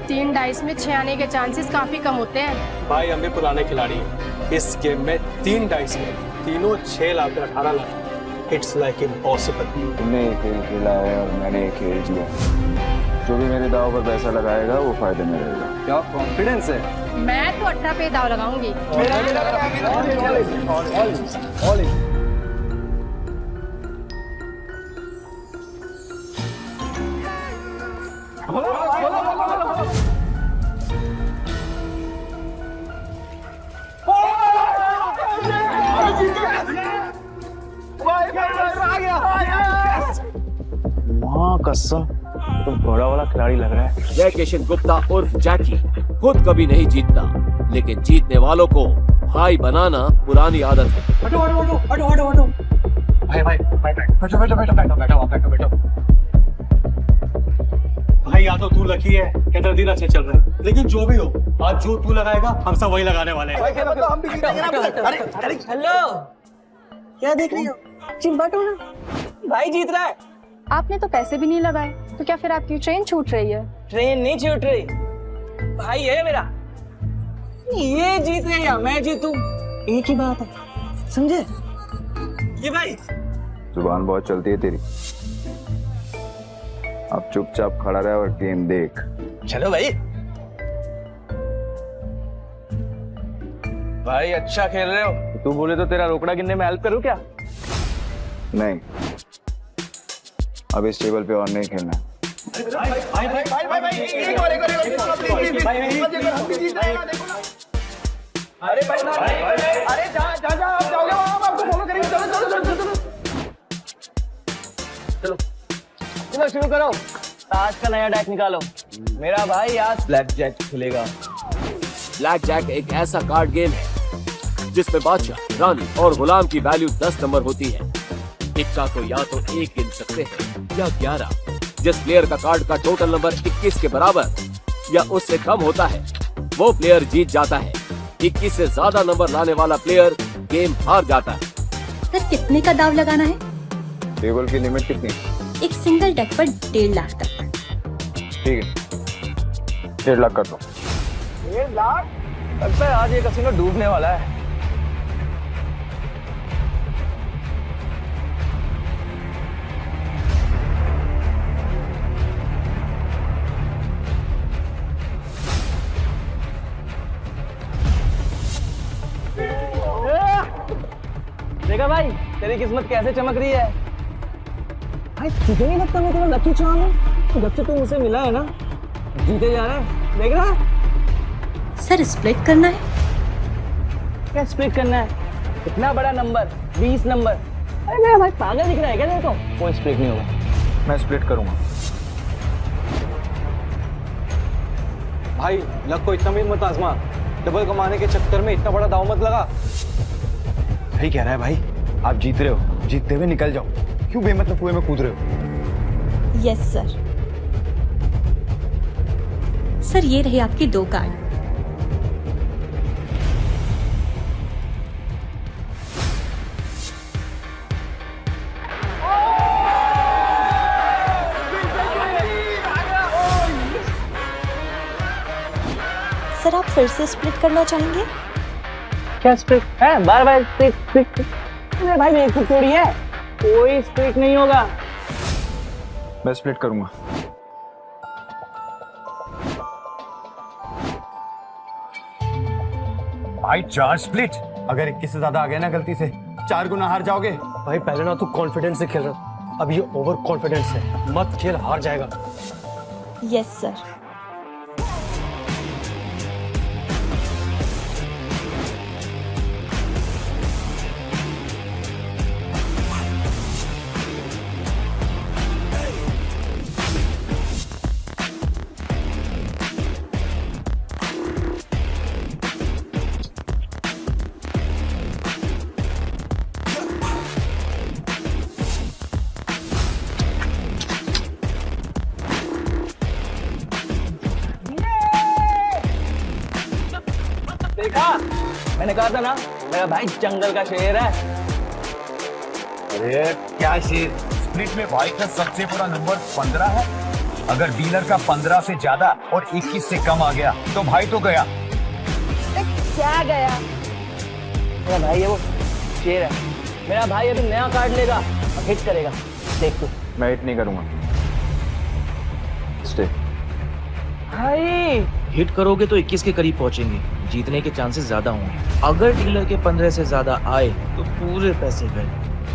Speaker 6: 3 डाइस में 6 आने के चांसेस काफी कम होते हैं।
Speaker 10: भाई हम भी पुराने खिलाड़ी हैं। इस गेम में 3 डाइस में तीनों 6 lakh 18 lakh. It's like impossible.
Speaker 4: तुमने एक खेल खेला है और मैंने एक खेल जिया। जो भी मेरे दाव पर पैसा लगाएगा वो फायदे में रहेगा। क्या कॉन्फिडेंस है?
Speaker 6: मैं तो 18 पे दाव लगाऊंगी।
Speaker 10: माँ कसम, तुम बड़ा वाला खिलाड़ी लग रहा है।
Speaker 5: जयकिशन गुप्ता उर्फ जैकी खुद कभी नहीं जीतता, लेकिन जीतने वालों को भाई बनाना पुरानी आदत है।
Speaker 10: हटो हटो हटो हटो हटो हटो। भाई भाई बैठो बैठो बैठो बैठो बैठो बैठो बैठो। भाई या तो तू लकी है या तेरा दिन अच्छे चल रहे हैं, लेकिन जो भी हो आज जो तू लगाएगा हम सब वही लगाने वाले हैं।
Speaker 13: हम भी जीतेंगे ना। अरे
Speaker 9: हेलो, क्या देख रही हो?
Speaker 6: चिंबटो ना,
Speaker 9: भाई जीत रहा है।
Speaker 6: आपने तो पैसे भी नहीं लगाए, तो क्या फिर आपकी ट्रेन छूट रही है?
Speaker 9: ट्रेन नहीं छूट रही, भाई है मेरा। ये जीत गए या मैं जीतूं, एक ही बात है, समझे? ये भाई
Speaker 4: जुबान बहुत चलती है तेरी। अब चुपचाप खड़ा रहे और गेम देख।
Speaker 9: चलो भाई। भाई अच्छा खेल रहे हो।
Speaker 10: तू बोले तो तेरा रोकड़ा गिनने में हेल्प करूं क्या?
Speaker 4: नहीं, अब इस टेबल पे और नहीं खेलना।
Speaker 9: अरे भाई अरे जा आप जाओगे वहां, हम आपको फॉलो करेंगे। चलो शुरू करो। आज का नया डेक निकालो। मेरा भाई आज ब्लैक जैक खेलेगा।
Speaker 5: ब्लैक जैक एक ऐसा कार्ड गेम है जिसमें बादशाह, रानी और गुलाम की वैल्यू 10 नंबर होती है। इक्का को या तो 1 गिन सकते हैं या 11। जिस प्लेयर का कार्ड का टोटल नंबर 21 के बराबर या उससे कम होता है वो प्लेयर जीत जाता है। 21 से ज्यादा नंबर लाने वाला प्लेयर गेम हार जाता है।
Speaker 6: सर कितने का दाव लगाना है?
Speaker 4: टेबल की लिमिट कितनी?
Speaker 6: एक सिंगल डेक पर 1.5 लाख तक।
Speaker 4: ठीक है 1.5 लाख कर दो।
Speaker 9: 1 लाख? लगता है आज ये कसिनो डूबने वाला है। देखा भाई तेरी किस्मत कैसे चमक रही है। भाई तुझे नहीं लगता मैं तेरा लकी चार्म हूँ? जब से तू मुझसे मिला है ना जीते जा रहा है। देख रहा है?
Speaker 6: सर स्प्लिट करना है?
Speaker 9: क्या स्प्लिट करना है? इतना बड़ा नंबर 20 नंबर। अरे मेरा भाई पागल दिख रहा है क्या तेरे को? कोई स्प्लिट नहीं होगा।
Speaker 4: मैं स्प्लिट करूंगा।
Speaker 9: भाई लक को इतना भी मत आजमा। डबल कमाने के चक्कर में इतना बड़ा दाव मत लगा।
Speaker 13: सही कह रहा है भाई, आप जीत रहे हो, जीतते हुए निकल जाओ। क्यों बेमतलब कुएं में कूद रहे हो?
Speaker 6: Yes sir. सर ये रहे आपके 2 कार्ड। सर आप फिर से स्प्लिट करना चाहेंगे?
Speaker 9: क्या स्प्लिट है? बार स्प्लिट। अरे भाई मेरी खुद थोड़ी है, कोई स्प्लिट नहीं होगा।
Speaker 4: मैं स्प्लिट करूंगा।
Speaker 13: भाई 4 स्प्लिट। अगर 21 से ज्यादा आ गए ना गलती से 4 गुना हार जाओगे।
Speaker 9: भाई पहले ना तू कॉन्फिडेंस से खेल रहा, अब ये ओवर कॉन्फिडेंस है। मत खेल, हार जाएगा।
Speaker 6: Yes sir.
Speaker 9: देखा, मैंने कहा था ना मेरा भाई जंगल का शेर है।
Speaker 13: अरे क्या शेर? स्प्लिट में भाई का सबसे बड़ा नंबर 15 है। अगर डीलर का 15 से ज्यादा और 21 से कम आ गया तो भाई तो गया।
Speaker 9: क्या गया? मेरा भाई है वो शेर है। मेरा भाई अभी नया कार्ड लेगा और हिट करेगा। देख तू।
Speaker 4: मैं हिट नहीं करूंगा। स्टे।
Speaker 9: भाई
Speaker 8: हिट करोगे तो 21 के करीब पहुंचेंगे, जीतने के चांसेस ज्यादा होंगे। अगर डीलर के 15 से ज्यादा आए तो पूरे पैसे गए।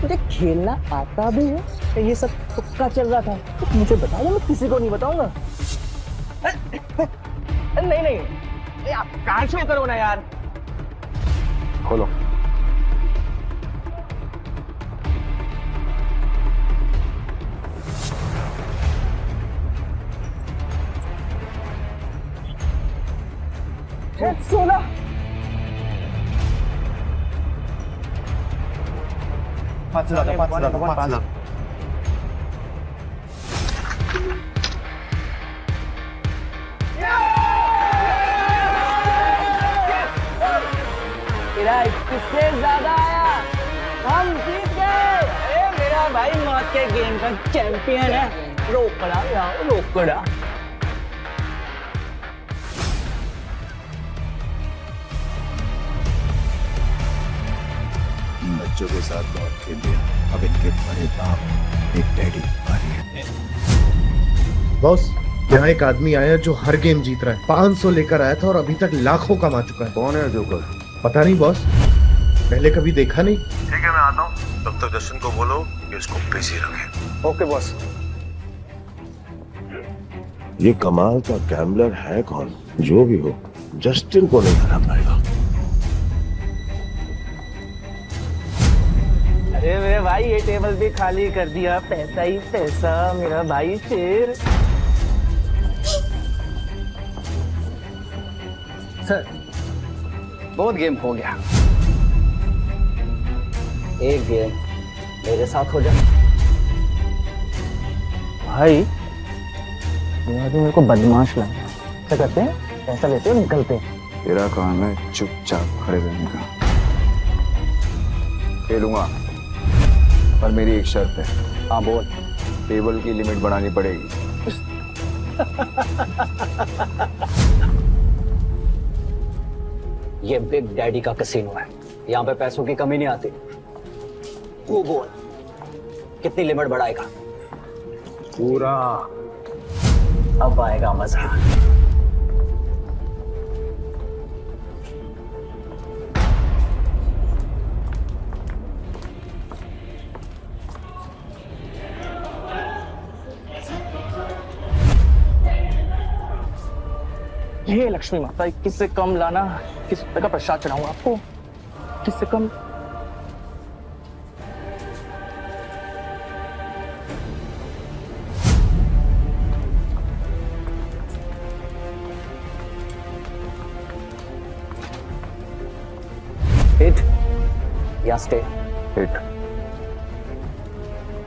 Speaker 9: तुझे खेलना आता भी है? ये सब तुक्का चल रहा था। तो मुझे बता दो, मैं किसी को नहीं बताऊंगा। नहीं आप कार्ड शो करो ना यार।
Speaker 4: खोलो।
Speaker 9: सोना
Speaker 13: 5 लाख।
Speaker 9: तेरा 21 से ज्यादा आया, हम जीत गए। अरे मेरा भाई मौत के गेम का चैंपियन है। रोकड़ा यार, रोकड़ा।
Speaker 12: बच्चों के साथ बहुत खेल लिया, अब इनके बड़े बाप एक डैडी बारी है।
Speaker 13: बॉस, यहाँ एक आदमी आया जो हर गेम जीत रहा है। 500 लेकर आया था और अभी तक लाखों कमा चुका है।
Speaker 2: कौन है जोकर?
Speaker 13: पता नहीं बॉस, पहले कभी देखा नहीं।
Speaker 2: ठीक है मैं आता हूँ, तब तक जशन को बोलो कि उसको बिजी रखे।
Speaker 9: Okay boss.
Speaker 2: ये कमाल का गैम्बलर है कौन? जो भी हो, जस्टिन को नहीं हरा पाएगा।
Speaker 8: मेरे भाई ये टेबल भी खाली कर दिया, पैसा ही पैसा, मेरा भाई शेर।
Speaker 9: सर बहुत गेम हो गया, एक गेम मेरे साथ हो जाए।
Speaker 8: भाई तो मेरे को बदमाश लगा। क्या करते हैं, पैसा लेते हैं निकलते हैं।
Speaker 4: तेरा काम है चुपचाप खड़े रहने का। खेलूंगा पर मेरी एक शर्त है।
Speaker 9: हाँ बोल।
Speaker 4: टेबल की लिमिट बढ़ानी पड़ेगी।
Speaker 9: ये बिग डैडी का कैसीनो है, यहाँ पे पैसों की कमी नहीं आती। तू बोल कितनी लिमिट बढ़ाएगा?
Speaker 4: पूरा।
Speaker 9: अब आएगा मजा।
Speaker 8: ये लक्ष्मी माता, 21 से कम लाना, 21 रुपए का प्रसाद चढ़ाऊंगा आपको। 21 से कम।
Speaker 9: हिट या स्टे?
Speaker 4: हिट।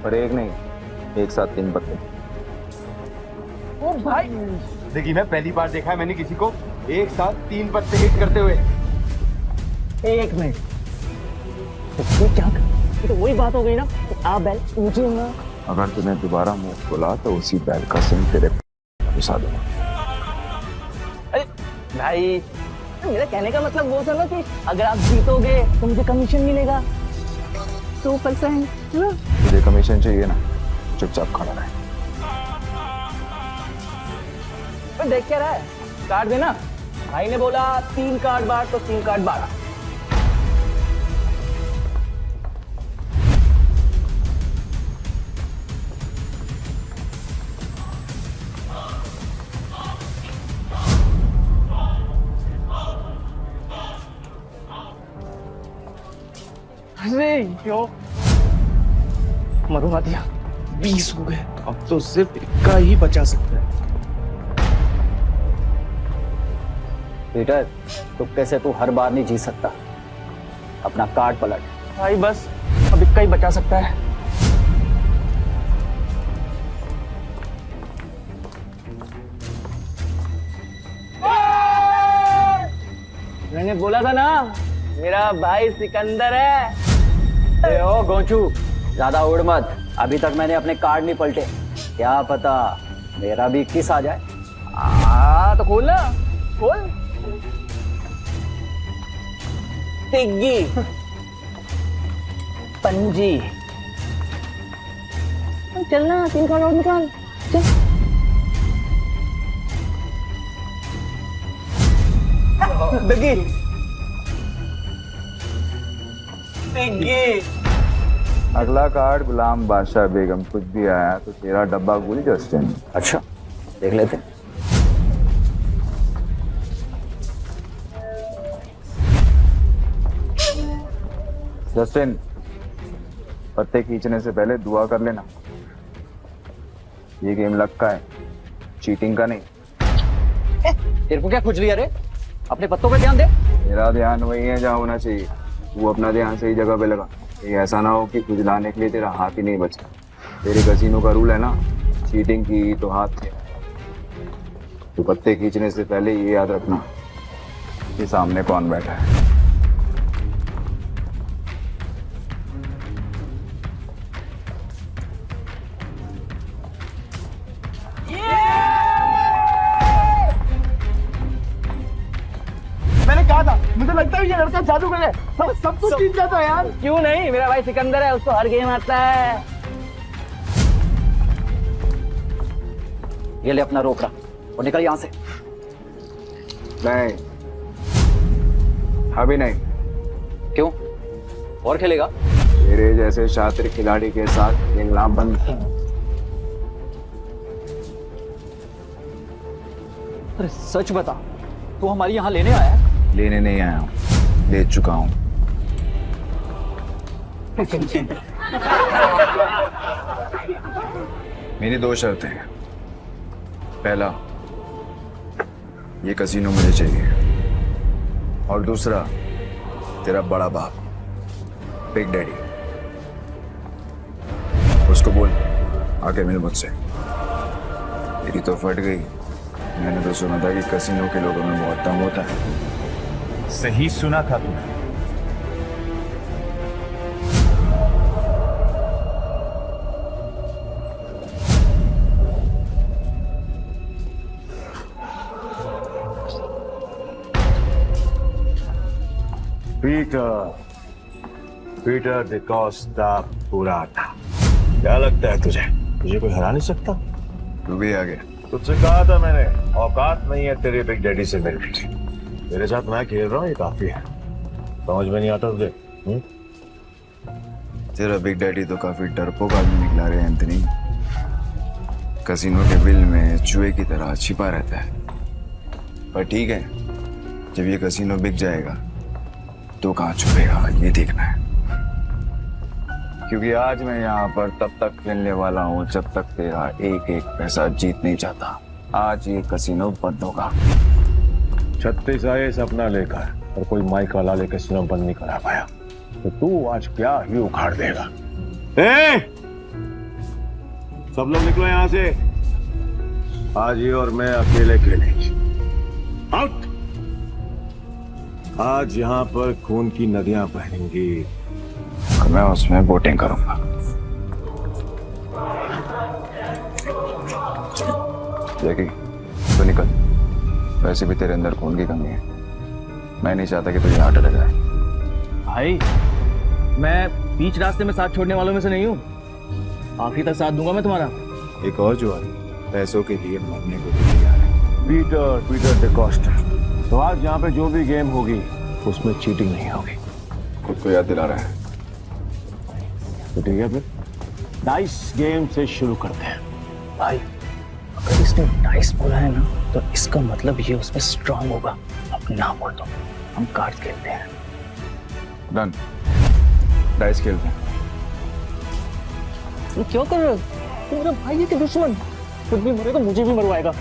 Speaker 4: पर एक नहीं, एक साथ 3 पत्ते।
Speaker 8: ओ भाई
Speaker 13: देखिए मैं पहली बार देखा है मैंने किसी को एक साथ 3 पत्ते हिट करते हुए।
Speaker 8: एक मिनट, तो क्या, ये तो वही बात हो गई ना, आप बैल मुझे ना।
Speaker 4: अगर तूने दोबारा मुंह खोला तो उसी बैल का सिंह तेरे घुसा दूंगा।
Speaker 8: अरे भाई, मेरा कहने का मतलब वो था ना कि अगर आप जीतोगे तो मुझे कमीशन मिलेगा 2%।
Speaker 4: तुझे कमीशन चाहिए ना, चुपचाप खड़ा रहे।
Speaker 8: देख क्या रहा है, कार्ड देना। भाई ने बोला 3 कार्ड बार तो 3 कार्ड 12। अरे यो मरुआ दिया, 20 हो गए। अब तो सिर्फ 1 का ही बचा सकता है।
Speaker 9: पीटर, तुक्के से तू हर बार नहीं जीत सकता, अपना कार्ड पलट।
Speaker 8: भाई बस अब 1 का ही बचा सकता है। मैंने बोला था ना, मेरा भाई सिकंदर है।
Speaker 9: ए ओ गोंचू, ज्यादा उड़ मत, अभी तक मैंने अपने कार्ड नहीं पलटे, क्या पता मेरा भी 21 आ जाए।
Speaker 8: तो खोल ना, खोल। तिग्गी, पंजी, चलना 3 कार्ड और निकाल, चल। तिग्गी, तिग्गी।
Speaker 4: अगला कार्ड गुलाम बादशाह बेगम। कुछ भी आया तो तेरा डब्बा गुल जस्टिन।
Speaker 9: अच्छा देख लेते हैं।
Speaker 4: जस्टिन, पत्ते खींचने से पहले दुआ कर लेना। ये गेम लक का है, चीटिंग का नहीं।
Speaker 9: तेरे को क्या खुजली है रे? अपने पत्तों पे ध्यान दे।
Speaker 4: मेरा ध्यान वही है जहाँ होना चाहिए, वो अपना ध्यान सही जगह पे लगा। ये ऐसा ना हो कि खुजलाने के लिए तेरा हाथ ही नहीं बचा। तेरे कसीनो का रूल है ना, चीटिंग की तो हाथ से। तो पत्ते खींचने से पहले ये याद रखना कि सामने कौन बैठा है।
Speaker 13: मैंने कहा था, मुझे लगता है ये लड़का जादूगर है, सब कुछ जीत जाता है यार।
Speaker 8: क्यों नहीं, मेरा भाई सिकंदर है, उसको हर गेम आता है।
Speaker 9: ये ले अपना रोकड़ा और निकल यहाँ से।
Speaker 4: नहीं, अभी नहीं।
Speaker 9: क्यों? और खेलेगा?
Speaker 4: तेरे जैसे शातिर खिलाड़ी के साथ खेलना बंद।
Speaker 9: अरे सच बता, तू हमारी यहाँ लेने आया है?
Speaker 4: लेने नहीं आया हूँ, ले चुका हूँ। मेरी 2 शर्तें हैं। पहला, ये कसीनो मुझे चाहिए, और दूसरा, तेरा बड़ा बाप बिग डैडी, उसको बोल आके मिल मुझसे। मेरी तो फट गई। मैंने तो सुना था कि कसीनो के लोगों में बहुत दम होता है।
Speaker 12: सही सुना था तूने।
Speaker 2: पीटर डिकोस्टा पूरा था। क्या लगता है तुझे कोई हरा नहीं सकता?
Speaker 4: तू भी आ गया।
Speaker 2: तुझसे कहा था मैंने, औकात नहीं है तेरे बिग डैडी से मिलने की। मेरे साथ मैं खेल रहा हूँ, ये काफी है। समझ में नहीं आता तुझे?
Speaker 4: तेरा बिग डैडी तो काफी डरपोक आदमी निकला रे एंथनी। कसीनो के बिल में चूहे की तरह छिपा रहता है। पर ठीक है, जब ये कसीनो बिक जाएगा तो कहाँ छुपेगा ये देखना है। क्योंकि आज मैं यहाँ पर तब तक खेलने वाला हूँ जब तक तेरा एक एक पैसा जीत नहीं जाता। आज ये कसीनो बंद होगा।
Speaker 2: 36 आए सपना लेकर और कोई माइक वाला ले कसीनो बंद नहीं करा पाया, तो तू आज क्या ही उखाड़ देगा। सब लोग निकलो यहाँ से। आज ये और मैं अकेले खेलेंगे। आउट। आज यहाँ पर खून की नदियां बहेंगी
Speaker 4: और मैं उसमें वोटिंग करूंगा। जैकी, तो निकल। वैसे भी तेरे अंदर खून की कमी है। मैं नहीं चाहता कि तुझे हार्ट अटैक आए।
Speaker 8: भाई, मैं बीच रास्ते में साथ छोड़ने वालों में से नहीं हूँ। आखिरी तक साथ दूंगा मैं तुम्हारा।
Speaker 12: एक और जुआरी पैसों के लिए मरने को भी तैयार है।
Speaker 2: पीटर डिकोस्टा। तो आज यहाँ पे जो भी गेम होगी उसमें चीटिंग नहीं होगी।
Speaker 4: खुद को याद दिला रहा है।
Speaker 2: तो ठीक है, फिर डाइस गेम से शुरू करते हैं।
Speaker 8: भाई, अगर इसने डाइस बोला है ना, तो इसका मतलब ये उसमें स्ट्रांग होगा। अब ना बोल दो, हम कार्ड खेलते हैं।
Speaker 4: डन। डाइस खेलते हैं।
Speaker 8: तुम क्यों कर रहे हो? तुम मेरा भाई है कि दुश्मन? खुद भी मरे तो मुझे भी मरवाएगा।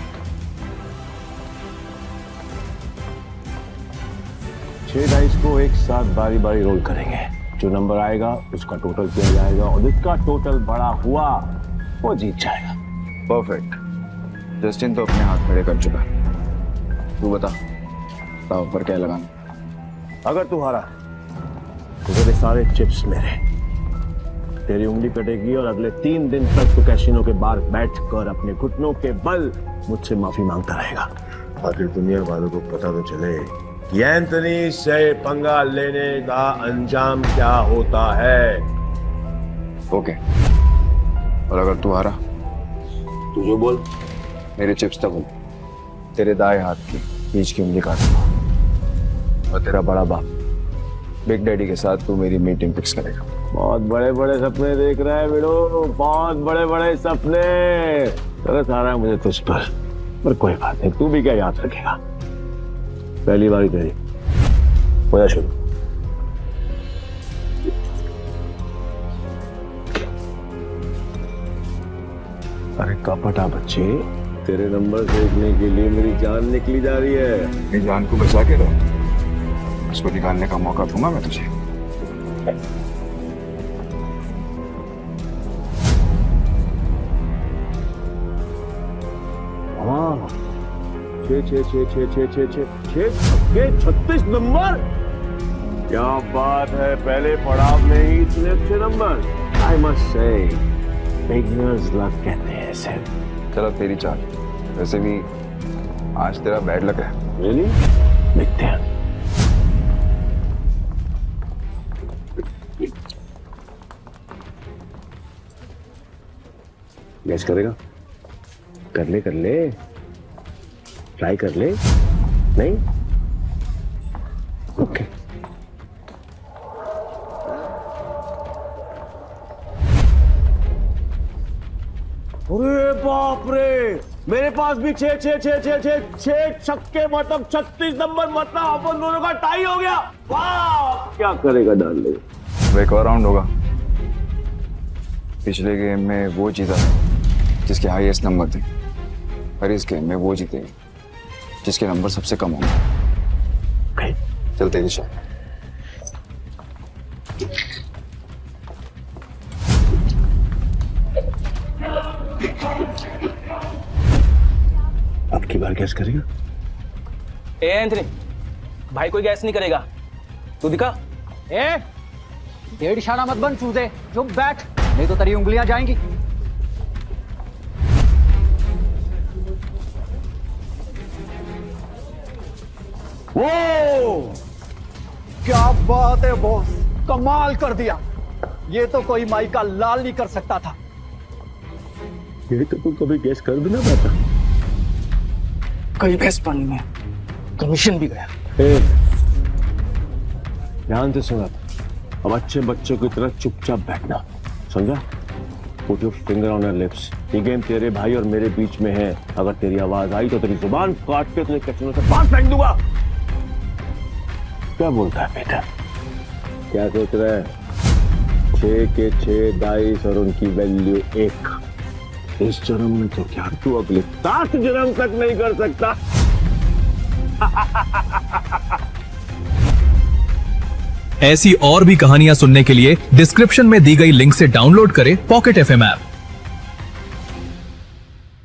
Speaker 2: 6 डाइस को एक साथ बारी बारी रोल करेंगे। जो नंबर आएगा उसका टोटल किया जाएगा और जिसका टोटल बड़ा हुआ वो जीत जाएगा।
Speaker 4: परफेक्ट। जस्टिन तो अपने हाथ खड़े कर चुका है। तू बता, दांव पर क्या लगाना?
Speaker 2: अगर तू हारा तो तेरे सारे चिप्स मेरे। तेरी उंगली कटेगी और अगले 3 दिन तक तू कैसीनो के बाहर बैठकर अपने घुटनों के बल मुझसे माफी मांगता रहेगा। आखिर दुनिया वालों को पता तो चले कि एंथनी से पंगा लेने का अंजाम क्या होता है।
Speaker 4: ओके। और अगर तू हारा
Speaker 2: तू जो बोल।
Speaker 4: मेरे चिप्स तब तेरे दाएं हाथ की बीच की उंगली काटूंगा और तेरा बड़ा बाप बिग डैडी के साथ तू मेरी मीटिंग फिक्स करेगा।
Speaker 2: बहुत बड़े बड़े सपने देख रहा है बिड़ो, बहुत बड़े बड़े सपने। तरस आ रहा है मुझे तुझ पर कोई बात नहीं, तू भी क्या याद रखेगा। पहली बारी तेरी, हो जा शुरू। अरे कपटा बच्चे, तेरे नंबर देखने के लिए मेरी जान निकली जा रही है।
Speaker 4: मेरी जान को बचा के रहो, उसको निकालने का मौका दूंगा मैं तुझे।
Speaker 2: हाँ, 36 नंबर। क्या बात है, पहले पड़ाव में ही इतने अच्छे number. I must say beginners luck कहते हैं इसे।
Speaker 4: चलो तेरी चाल। वैसे भी आज तेरा बैड लक है।
Speaker 2: रियली? देखते हैं। गैस करेगा? कर ले ट्राई कर ले। नहीं? ओके। अरे बाप रे, मेरे पास भी 6 छक्के, मतलब 36 नंबर, मतलब अपन दोनों का टाई हो गया। वाह, क्या करेगा डार्लिंग?
Speaker 4: अब एक और राउंड होगा। पिछले गेम में वो जीता था जिसके हाईएस्ट नंबर थे, और इस गेम में वो जीतेगा जिसके नंबर सबसे कम होंगे। चल तेरी शायद।
Speaker 2: अब की बार गैस करेगा?
Speaker 8: ए एंथनी, भाई कोई गैस नहीं करेगा, तू दिखा।
Speaker 9: ए, डेढ़ इशारा मत बन चूजे, चुप बैठ, नहीं तो तेरी उंगलियां जाएंगी।
Speaker 10: वो क्या बात है बॉस, कमाल कर दिया। ये तो कोई माई का लाल नहीं कर सकता था।
Speaker 2: ये तो तू कभी गैस कर भी ना पाता।
Speaker 10: कई भैंस पानी में, कमीशन भी गया।
Speaker 2: ध्यान से सुना, अब अच्छे बच्चों की तरह चुपचाप बैठना, समझा? Put your finger on your lips. ये गेम तेरे भाई और मेरे बीच में है। अगर तेरी आवाज आई तो तेरी जुबान काट के तुझे कैसीनो से बाहर फेंक दूंगा। क्या बोलता है बेटा? क्या सोच रहा है? 6 के 6 डाइस और उनकी वैल्यू 1। इस जन्म में तो क्या तू अगले 7 जन्म तक नहीं कर सकता।
Speaker 14: ऐसी और भी कहानियां सुनने के लिए डिस्क्रिप्शन में दी गई लिंक से डाउनलोड करें पॉकेट FM ऐप।